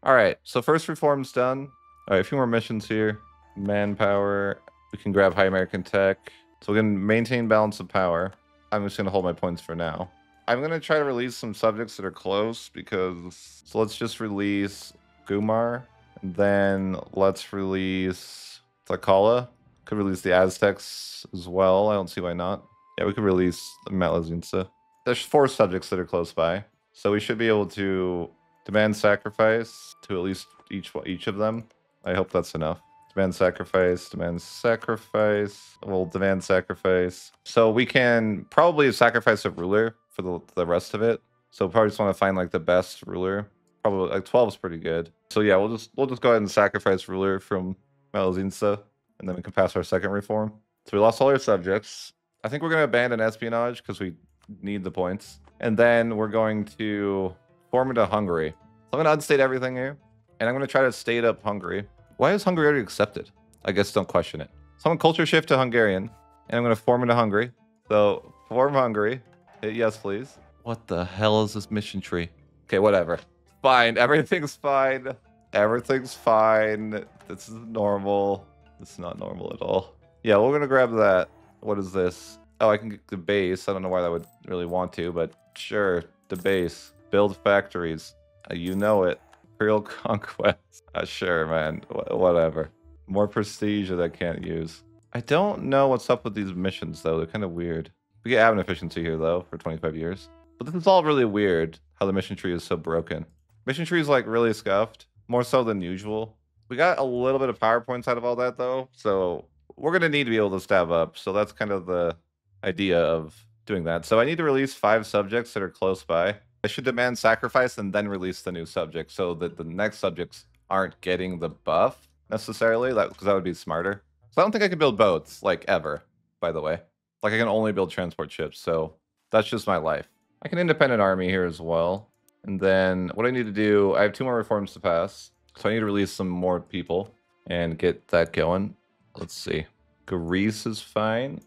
All right, so first reform's done. All right, a few more missions here. Manpower. We can grab high American tech. So we can maintain balance of power. I'm just going to hold my points for now. I'm going to try to release some subjects that are close because... So let's just release Gumar. And then let's release Tlaxcala. Could release the Aztecs as well. I don't see why not. Yeah, we could release Matlazinsa. There's 4 subjects that are close by. So we should be able to demand sacrifice to at least each of them. I hope that's enough. Demand sacrifice, demand sacrifice. We'll demand sacrifice. So we can probably sacrifice a ruler for the rest of it. So probably just want to find like the best ruler. Probably like 12 is pretty good. So yeah, we'll just go ahead and sacrifice ruler from Malazinsa, and then we can pass our second reform. So we lost all our subjects. I think we're going to abandon espionage because we need the points. And then we're going to form into Hungary. So I'm going to unstate everything here, and I'm going to try to state up Hungary. Why is Hungary already accepted? I guess don't question it. So I'm going to culture shift to Hungarian, And I'm going to form into Hungary. So, form Hungary. Hit yes, please. What the hell is this mission tree? Okay, whatever. Fine. Everything's fine. Everything's fine. This is normal. This is not normal at all. Yeah, we're going to grab that. What is this? Oh, I can get the base. I don't know why that would really want to, but sure. The base. Build factories. You know it. Imperial conquest. Sure, man. Whatever. More prestige that I can't use. I don't know what's up with these missions, though. They're kind of weird. We get admin efficiency here, though, for 25 years. But this is all really weird, how the mission tree is so broken. Mission tree is, like, really scuffed. More so than usual. We got a little bit of PowerPoints out of all that, though. So we're going to need to be able to stab up. So that's kind of the idea of doing that. So I need to release 5 subjects that are close by. I should demand sacrifice and then release the new subject so that the next subjects aren't getting the buff necessarily, because that would be smarter. So I don't think I can build boats, like, ever, by the way. Like, I can only build transport ships, so that's just my life. I can independent army here as well. And then what I need to do, I have 2 more reforms to pass. So I need to release some more people and get that going. Let's see. Greece is fine.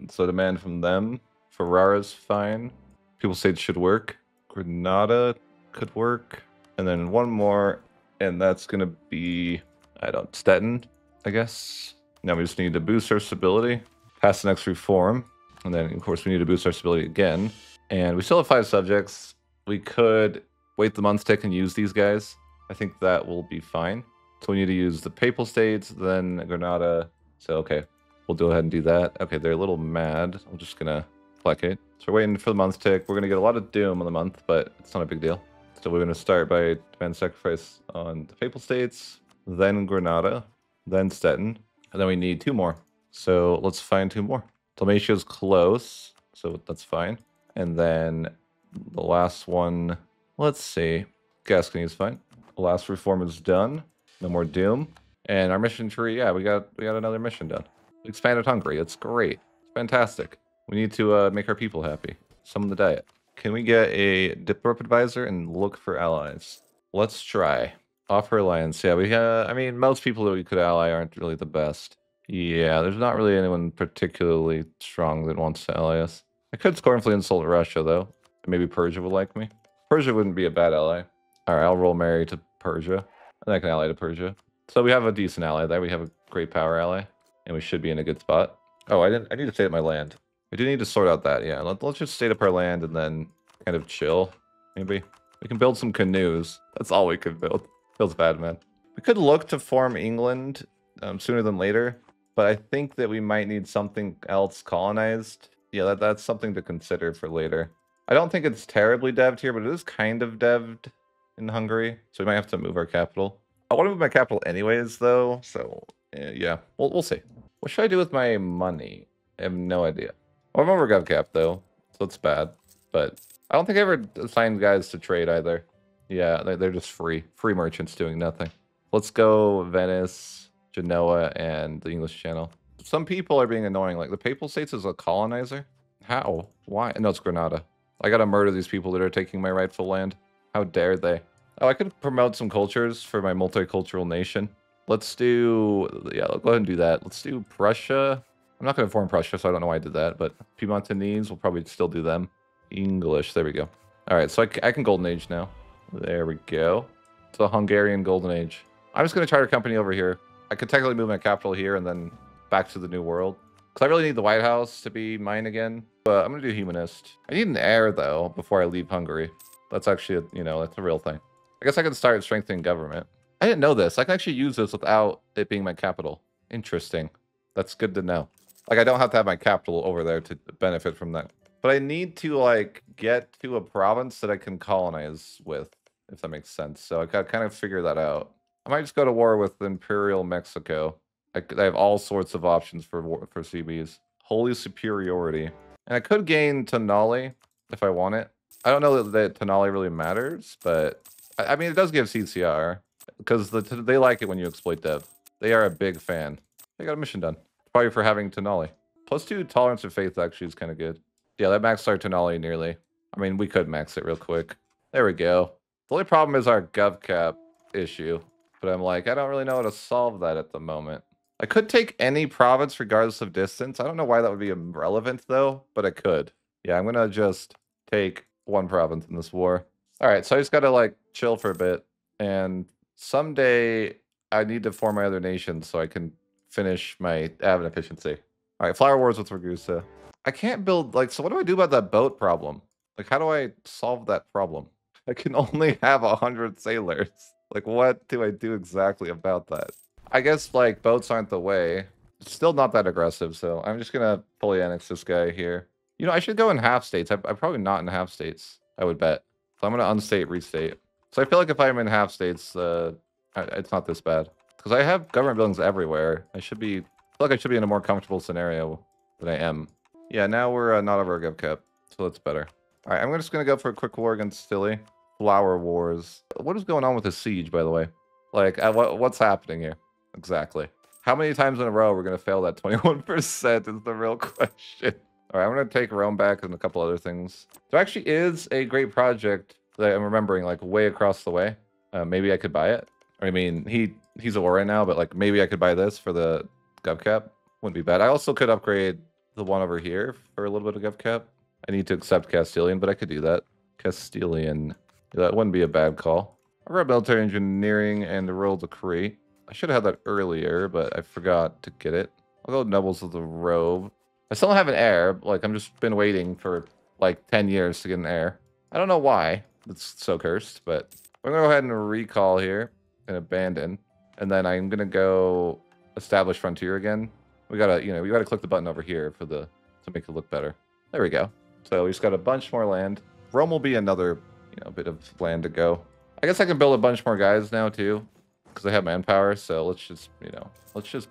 So demand from them. Ferrara's fine. People say it should work. Granada could work. And then one more, and that's going to be, Stettin, I guess. Now we just need to boost our stability, pass the next reform, and then, of course, we need to boost our stability again. And we still have 5 subjects. We could wait the month tick and use these guys. I think that will be fine. So we need to use the Papal States, then Granada. So, okay, we'll go ahead and do that. Okay, they're a little mad. I'm just going to placate. So we're waiting for the month tick. We're going to get a lot of doom on the month, but it's not a big deal. So we're going to start by demand sacrifice on the Papal States, then Granada, then Stettin. And then we need 2 more. So let's find 2 more. Dalmatia's close, so that's fine. And then the last one, let's see. Gascony is fine. The last reform is done. No more doom. And our mission tree, yeah, we got another mission done. We expanded Hungary. It's great. It's fantastic. We need to make our people happy. Summon the diet. Can we get a diplomatic advisor and look for allies? Let's try. Offer alliance. Yeah, I mean, most people that we could ally aren't really the best. Yeah, there's not really anyone particularly strong that wants to ally us. I could scornfully insult Russia, though. Maybe Persia would like me. Persia wouldn't be a bad ally. All right, I'll roll Mary to Persia. And I can ally to Persia. So we have a decent ally there. We have a great power ally. And we should be in a good spot. Oh, I need to stay at my land. I do need to sort out that, yeah. Let's just stay up our land and then kind of chill, maybe. We can build some canoes. That's all we could build. Feels bad, man. We could look to form England sooner than later, but I think that we might need something else colonized. Yeah, that's something to consider for later. I don't think it's terribly devved here, but it is kind of devved in Hungary, so we might have to move our capital. I want to move my capital anyways, though, so yeah, we'll see. What should I do with my money? I have no idea. I'm over GovCap, though, so it's bad, but I don't think I ever assigned guys to trade either. Yeah, they're just free merchants doing nothing. Let's go Venice, Genoa, and the English Channel. Some people are being annoying. Like, the Papal States is a colonizer? How? Why? No, it's Granada. I gotta murder these people that are taking my rightful land. How dare they? Oh, I could promote some cultures for my multicultural nation. Let's do... Yeah, go ahead and do that. Let's do Prussia. I'm not gonna form Prussia, so I don't know why I did that, but Piemontanese, we'll probably still do them. English, there we go. All right, so I can Golden Age now. There we go. It's a Hungarian Golden Age. I'm just going to charter a company over here. I could technically move my capital here and then back to the New World. Because I really need the White House to be mine again. But I'm going to do Humanist. I need an heir, though, before I leave Hungary. That's actually, that's a real thing. I guess I can start strengthening government. I didn't know this. I can actually use this without it being my capital. Interesting. That's good to know. Like, I don't have to have my capital over there to benefit from that. But I need to, like, get to a province that I can colonize with, if that makes sense. So I gotta kind of figure that out. I might just go to war with Imperial Mexico. I have all sorts of options for CBs. Holy Superiority. And I could gain Tonali if I want it. I don't know that Tonali really matters, but I mean, it does give CCR because they like it when you exploit dev. They are a big fan. I got a mission done. Probably for having Tonali. +2 tolerance of faith actually is kind of good. Yeah, that maxed our Tonali nearly. I mean, we could max it real quick. There we go. The only problem is our GovCap issue. But I'm like, I don't really know how to solve that at the moment. I could take any province regardless of distance. I don't know why that would be irrelevant though, but I could. Yeah, I'm gonna just take one province in this war. All right, so I just gotta like chill for a bit, and someday I need to form my other nations so I can finish my admin efficiency. All right, flower wars with Ragusa. I can't build like, so what do I do about that boat problem? Like, how do I solve that problem? I can only have 100 sailors. Like, what do I do exactly about that? I guess, like, boats aren't the way. It's still not that aggressive, so I'm just gonna fully annex this guy here. You know, I should go in half states. I'm probably not in half states, I would bet. So I'm gonna unstate, restate. So I feel like if I'm in half states, it's not this bad. Because I have government buildings everywhere. I feel like I should be in a more comfortable scenario than I am. Yeah, now we're not over a gov cap, so that's better. All right, I'm just gonna go for a quick war against Philly. Flower wars. What is going on with the siege, by the way? Like, what's happening here? Exactly. How many times in a row we're gonna fail that 21% is the real question. All right, I'm gonna take Rome back and a couple other things. There actually is a great project that I'm remembering, like way across the way. Maybe I could buy it. I mean, he's a war right now, but like maybe I could buy this for the gov cap. Wouldn't be bad. I also could upgrade the one over here for a little bit of gov cap. I need to accept Castilian, but I could do that. Castilian. That wouldn't be a bad call. I read military engineering and the royal decree. I should have had that earlier, but I forgot to get it. I'll go nobles of the robe. I still don't have an heir. Like, I'm just been waiting for like 10 years to get an heir. I don't know why. It's so cursed, but I'm gonna go ahead and recall here and abandon. And then I'm gonna go establish frontier again. We gotta click the button over here to make it look better. There we go. So we just got a bunch more land. Rome will be another, bit of land to go. I guess I can build a bunch more guys now too, because I have manpower. So let's just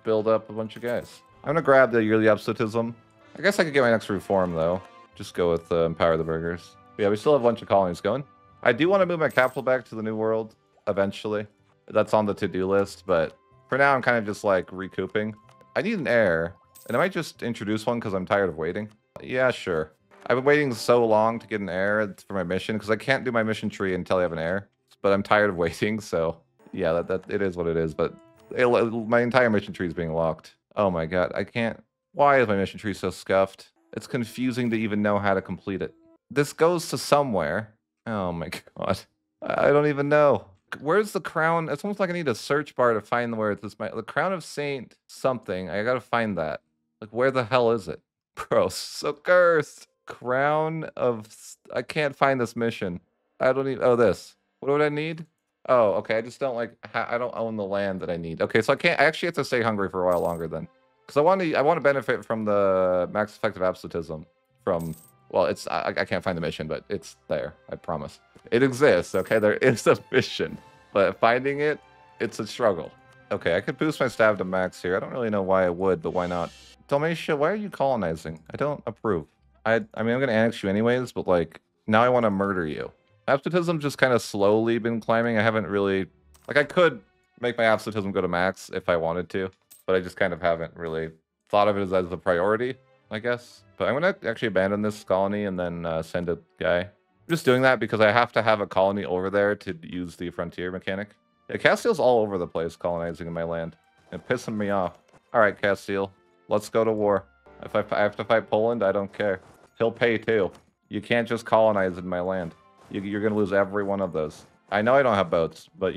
build up a bunch of guys. I'm gonna grab the yearly absolutism. I guess I could get my next reform though. Just go with empower the burghers. But yeah, we still have a bunch of colonies going. I do want to move my capital back to the New World eventually. That's on the to-do list, but for now I'm kind of just like recouping. I need an heir, and I might just introduce one because I'm tired of waiting. Yeah, sure. I've been waiting so long to get an heir for my mission because I can't do my mission tree until I have an heir. But I'm tired of waiting, so yeah, that it is what it is. But my entire mission tree is being locked. Oh my god, I can't. Why is my mission tree so scuffed? It's confusing to even know how to complete it. This goes to somewhere. Oh my god, I don't even know. Where's the crown? It's almost like I need a search bar to find where the crown of Saint something. I gotta find that. Like, where the hell is it? Bro, so cursed. Crown of... I can't find this mission. I don't need... Oh, this. What would I need? Oh, okay. I just don't like... I don't own the land that I need. Okay, so I actually have to stay hungry for a while longer then. Because I want to benefit from the max effective absolutism from... Well, it's... I can't find the mission, but it's there. I promise. It exists, okay? There is a mission. But finding it, it's a struggle. Okay, I could boost my stab to max here. I don't really know why I would, but why not? Dalmatia, why are you colonizing? I don't approve. I mean, I'm going to annex you anyways, but, like, now I want to murder you. Absolutism's just kind of slowly been climbing. I haven't really... Like, I could make my absolutism go to max if I wanted to, but I just kind of haven't really thought of it as a priority, I guess. But I'm going to actually abandon this colony and then send a guy. I'm just doing that because I have to have a colony over there to use the frontier mechanic. Yeah, Castile's all over the place colonizing in my land. And pissing me off. All right, Castile. Let's go to war. If I have to fight Poland, I don't care. He'll pay too. You can't just colonize in my land. You're going to lose every one of those. I know I don't have boats, but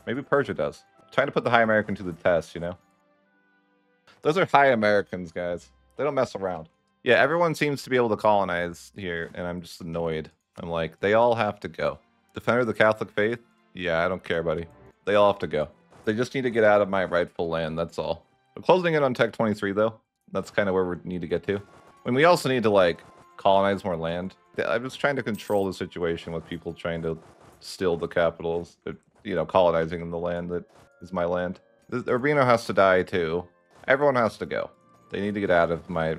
maybe Persia does. I'm trying to put the high American to the test, Those are high Americans, guys. They don't mess around. Yeah, everyone seems to be able to colonize here, and I'm just annoyed. I'm like, they all have to go. Defender of the Catholic faith? Yeah, I don't care, buddy. They all have to go. They just need to get out of my rightful land, that's all. We're closing in on Tech 23, though. That's kind of where we need to get to. And we also need to, like, colonize more land. I'm just trying to control the situation with people trying to steal the capitals, colonizing in the land that is my land. Urbino has to die, too. Everyone has to go. They need to get out of my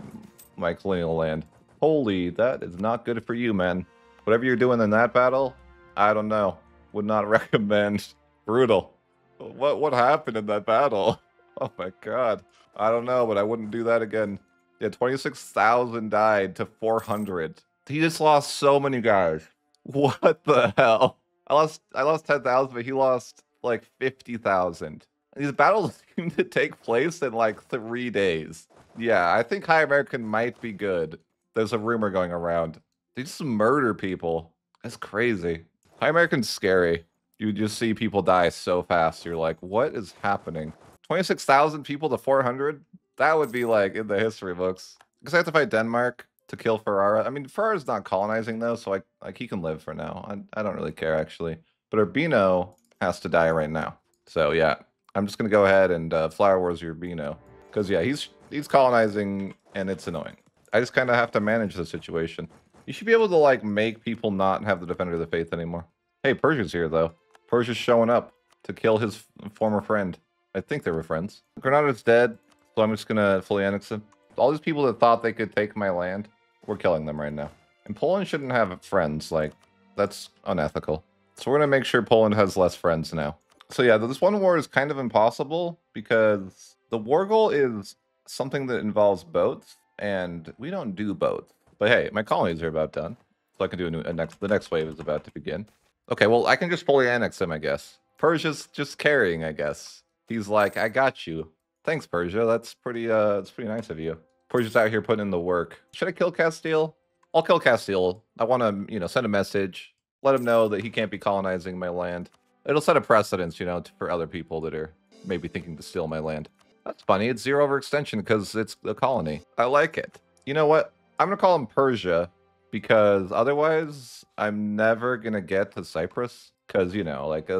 colonial land. Holy, that is not good for you, man. Whatever you're doing in that battle, I don't know. Would not recommend. Brutal. What happened in that battle? Oh my god. I don't know, but I wouldn't do that again. Yeah, 26,000 died to 400. He just lost so many guys. What the hell? I lost 10,000, but he lost like 50,000. These battles seem to take place in like 3 days. Yeah, I think High American might be good. There's a rumor going around. They just murder people. That's crazy. High American's scary. You just see people die so fast. You're like, what is happening? 26,000 people to 400? That would be like in the history books. Because I have to fight Denmark to kill Ferrara. I mean, Ferrara's not colonizing though, so like he can live for now. I don't really care actually. But Urbino has to die right now. So yeah, I'm just gonna go ahead and Flower Wars Urbino. Because yeah, he's colonizing and it's annoying. I just kind of have to manage the situation. You should be able to like make people not have the Defender of the Faith anymore. Hey, Persia's here though. Persia's showing up to kill his former friend. I think they were friends. Granada's dead, so I'm just gonna fully annex him. All these people that thought they could take my land, we're killing them right now. And Poland shouldn't have friends. Like, that's unethical. So we're gonna make sure Poland has less friends now. So yeah, this one war is kind of impossible because the war goal is something that involves boats, and we don't do boats. But hey, my colonies are about done, so I can do the next wave is about to begin. Okay, well I can just fully annex him, I guess. Persia's just carrying, I guess. He's like, I got you. Thanks, Persia. That's pretty nice of you. Persia's out here putting in the work. Should I kill Castile? I'll kill Castile. I want to, send a message, let him know that he can't be colonizing my land. It'll set a precedence, for other people that are maybe thinking to steal my land. That's funny. It's 0 overextension because it's a colony. I like it. You know what? I'm going to call him Persia because otherwise I'm never going to get to Cyprus because,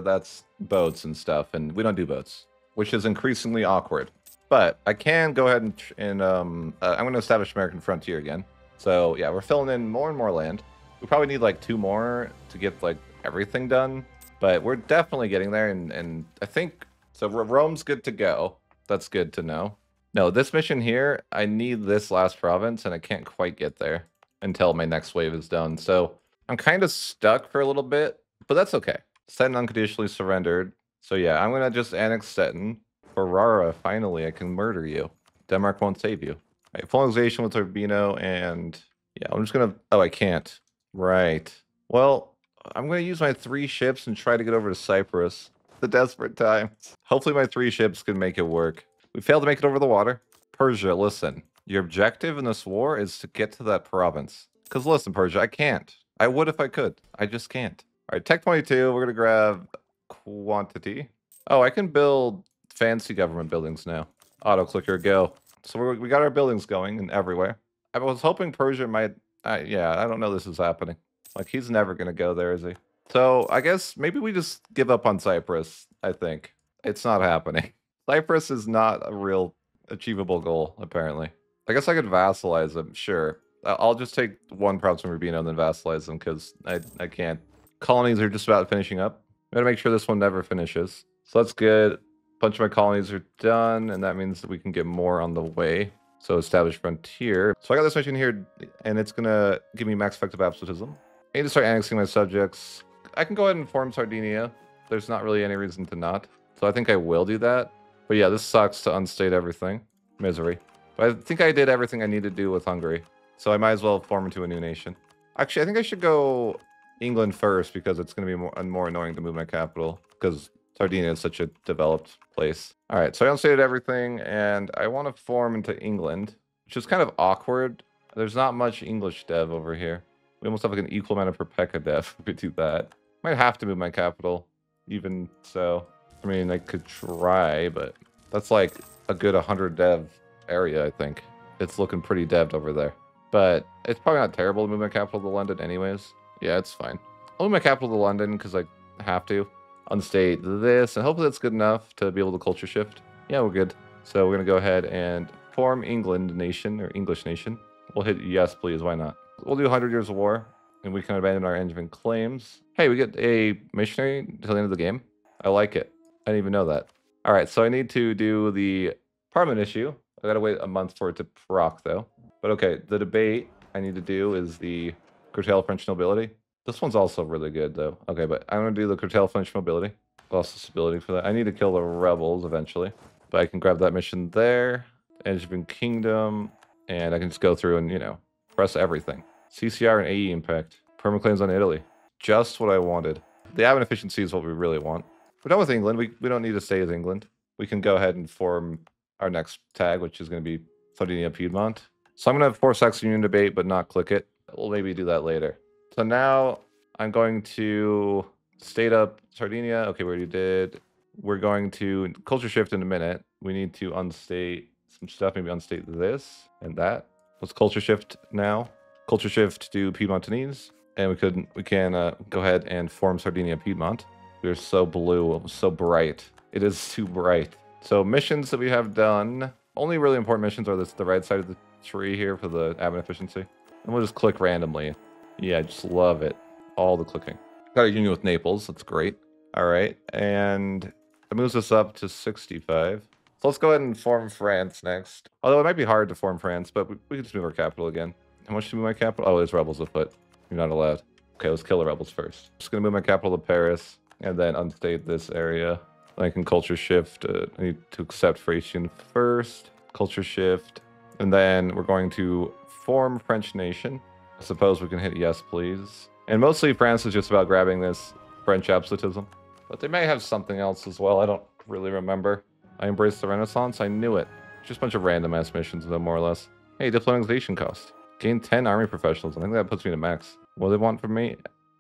that's boats and stuff, and we don't do boats, which is increasingly awkward. But I can go ahead and I'm going to establish American frontier again. So yeah, we're filling in more and more land. We probably need like 2 more to get like everything done. But we're definitely getting there, and I think... So Rome's good to go. That's good to know. No, this mission here, I need this last province, and I can't quite get there until my next wave is done. So I'm kind of stuck for a little bit, but that's okay. Stettin unconditionally surrendered. So yeah, I'm going to just annex Stettin. Ferrara, finally, I can murder you. Denmark won't save you. All right, full annexation with Urbino, and... Yeah, I'm just going to... Oh, I can't. Right. Well... I'm going to use my 3 ships and try to get over to Cyprus. The desperate times. Hopefully my 3 ships can make it work. We failed to make it over the water. Persia, listen. Your objective in this war is to get to that province. Because listen, Persia, I can't. I would if I could. I just can't. All right, Tech 22, we're going to grab quantity. Oh, I can build fancy government buildings now. Auto clicker, go. So we got our buildings going and everywhere. I was hoping Persia might... yeah, I don't know this is happening. Like, he's never going to go there, is he? So, I guess maybe we just give up on Cyprus, I think. It's not happening. Cyprus is not a real achievable goal, apparently. I guess I could vassalize him, sure. I'll just take 1 province from Rubino and then vassalize him, because I can't. Colonies are just about finishing up. I'm going to make sure this one never finishes. So that's good. A bunch of my colonies are done, and that means that we can get more on the way. So establish frontier. So I got this mission here, and it's going to give me max effective absolutism. I need to start annexing my subjects. I can go ahead and form Sardinia. There's not really any reason to not. So I think I will do that. But yeah, this sucks to unstate everything. Misery. But I think I did everything I need to do with Hungary. So I might as well form into a new nation. Actually, I think I should go England first because it's going to be more annoying to move my capital. Because Sardinia is such a developed place. All right, so I unstated everything. And I want to form into England, which is kind of awkward. There's not much English dev over here. We almost have like an equal amount of Perpeca dev if we do that. Might have to move my capital, even so. I mean, I could try, but that's like a good 100 dev area, I think. It's looking pretty dev'd over there. But it's probably not terrible to move my capital to London anyways. Yeah, it's fine. I'll move my capital to London because I have to. Unstate this, and hopefully that's good enough to be able to culture shift. Yeah, we're good. So we're going to go ahead and form England nation, or English nation. We'll hit yes, please. Why not? We'll do 100 Years of War, and we can abandon our Angevin claims. Hey, we get a missionary until the end of the game. I like it. I didn't even know that. All right, so I need to do the Parliament issue. I gotta wait a month for it to proc, though. But okay, the debate I need to do is the curtail French nobility. This one's also really good, though. Okay, but I'm gonna do the curtail French nobility. Lost the stability for that. I need to kill the rebels eventually. But I can grab that mission there. Angevin Kingdom. And I can just go through and, press everything. CCR and AE impact. Permaclaims on Italy. Just what I wanted. The admin efficiency is what we really want. We're done with England. We don't need to stay as England. we can go ahead and form our next tag, which is going to be Sardinia Piedmont. So I'm going to force Saxon Union debate, but not click it. We'll maybe do that later. So now I'm going to state up Sardinia. Okay, we already did. We're going to culture shift in a minute. We need to unstate some stuff, maybe unstate this and that. Let's culture shift now. Culture shift to Piedmontanese. And we can go ahead and form Sardinia Piedmont. We're so blue, so bright. It is too bright. So missions that we have done, only really important missions are the right side of the tree here for the admin efficiency. And we'll just click randomly. Yeah, I just love it. All the clicking. Got a union with Naples. That's great. All right. And it moves us up to 65. So let's go ahead and form France next. Although it might be hard to form France, but we can just move our capital again. How much to move my capital? Oh, there's rebels afoot. You're not allowed. Okay, let's kill the rebels first. Just going to move my capital to Paris and then unstate this area. I can culture shift. I need to accept Thracian first. Culture shift. And then we're going to form French nation. I suppose we can hit yes, please. And mostly France is just about grabbing this French absolutism. But they may have something else as well. I don't really remember. I embraced the Renaissance. I knew it. Just a bunch of random ass missions, though, more or less. Hey, diplomatization cost. Gain 10 army professionals. I think that puts me to max. What do they want from me?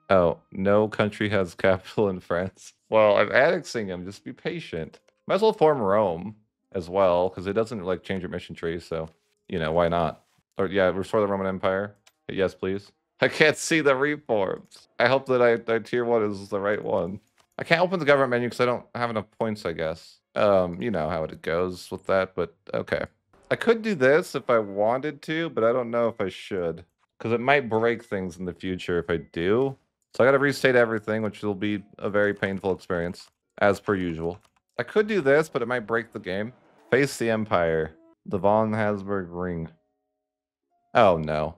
Oh, no country has capital in France. Well, I'm annexing them. Just be patient. Might as well form Rome as well, because it doesn't like change your mission tree. So, you know, why not? Or yeah, restore the Roman Empire. Yes, please. I can't see the reforms. I hope that I tier 1 is the right one. I can't open the government menu because I don't have enough points, I guess. You know how it goes with that, but okay. I could do this if I wanted to, but I don't know if I should. Because it might break things in the future if I do. So I gotta restate everything, which will be a very painful experience, as per usual. I could do this, but it might break the game. Face the Empire. The von Habsburg ring. Oh no.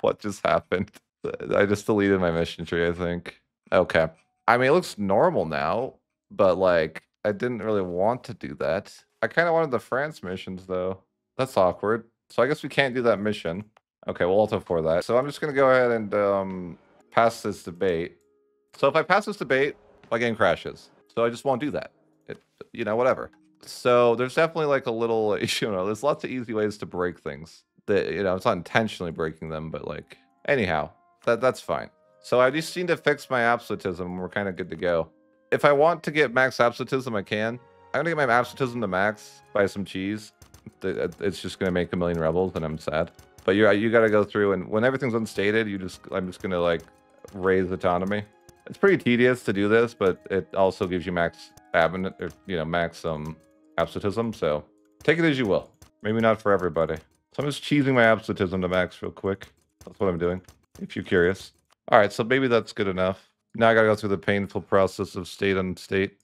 What just happened? I just deleted my mission tree, I think. Okay. I mean, it looks normal now, but like, I didn't really want to do that. I kind of wanted the France missions, though. That's awkward. So I guess we can't do that mission. Okay, we'll alter for that. So I'm just going to go ahead and pass this debate. So if I pass this debate, my game crashes. So I just won't do that. You know, whatever. So there's definitely like a little, you know, there's lots of easy ways to break things. That, you know, it's not intentionally breaking them, but like, anyhow, that's fine. So I just need to fix my absolutism and we're kind of good to go. If I want to get max absolutism, I can. I'm going to get my absolutism to max, buy some cheese. It's just going to make a million rebels and I'm sad. But you got to go through and when everything's unstated, I'm just going to like raise autonomy. It's pretty tedious to do this, but it also gives you max admin, or, you know, max absolutism. So take it as you will. Maybe not for everybody. So I'm just cheesing my absolutism to max real quick. That's what I'm doing, if you're curious. All right, so maybe that's good enough. Now I gotta go through the painful process of state on state.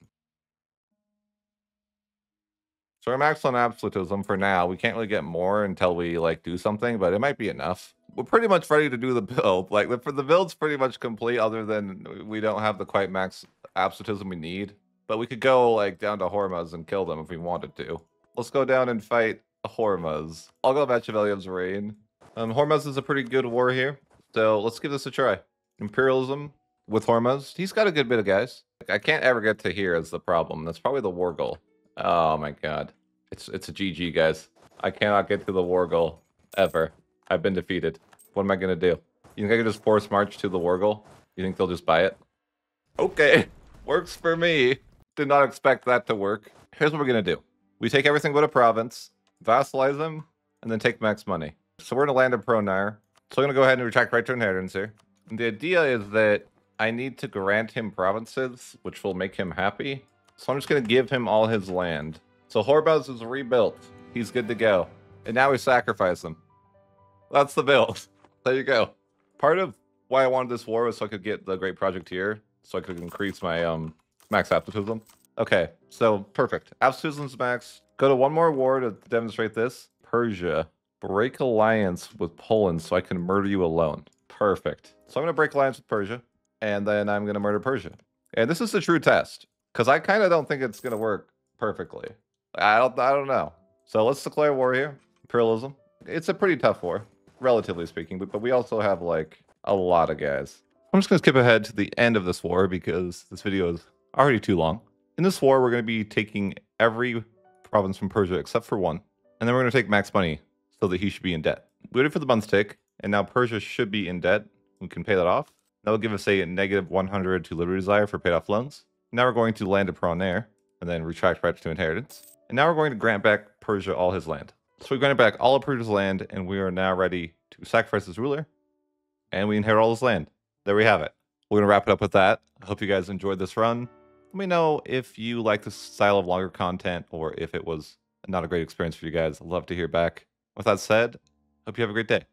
So we're maxed on absolutism for now. We can't really get more until we like do something, but it might be enough. We're pretty much ready to do the build. Like the build's pretty much complete, other than we don't have the quite max absolutism we need. But we could go like down to Hormuz and kill them if we wanted to. Let's go down and fight Hormuz. I'll go Machiavellian's reign. Hormuz is a pretty good war here, so let's give this a try. Imperialism with Hormuz. He's got a good bit of guys. I can't ever get to here as the problem. That's probably the war goal. Oh my god. It's a GG, guys. I cannot get to the war goal. Ever. I've been defeated. What am I gonna do? You think I can just force march to the war goal? You think they'll just buy it? Okay. Works for me. Did not expect that to work. Here's what we're gonna do. We take everything but a province, vassalize them, and then take max money. So we're gonna land in Pronair. So I'm gonna go ahead and retract right to inheritance here. And the idea is that I need to grant him provinces, which will make him happy. So I'm just going to give him all his land. So Hormuz is rebuilt. He's good to go. And now we sacrifice him. That's the build. There you go. Part of why I wanted this war was so I could get the Great Project here. So I could increase my max absolutism. Okay, so perfect. Absolutism's max. Go to one more war to demonstrate this. Persia. Break alliance with Poland so I can murder you alone. Perfect. So I'm going to break alliance with Persia. And then I'm going to murder Persia. And this is the true test. Because I kind of don't think it's going to work perfectly. I don't know. So let's declare war here. Imperialism. It's a pretty tough war, relatively speaking. But we also have, like, a lot of guys. I'm just going to skip ahead to the end of this war because this video is already too long. In this war, we're going to be taking every province from Persia except for one. And then we're going to take Mac's money so that he should be in debt. We waited for the month to tick, and now Persia should be in debt. We can pay that off. That will give us a negative 100 to Liberty Desire for paid off loans. Now we're going to land a Pronair, and then retract right to inheritance. And now we're going to grant back Persia all his land. So we granted back all of Persia's land, and we are now ready to sacrifice his ruler, and we inherit all his land. There we have it. We're going to wrap it up with that. I hope you guys enjoyed this run. Let me know if you like this style of longer content, or if it was not a great experience for you guys. I'd love to hear back. With that said, hope you have a great day.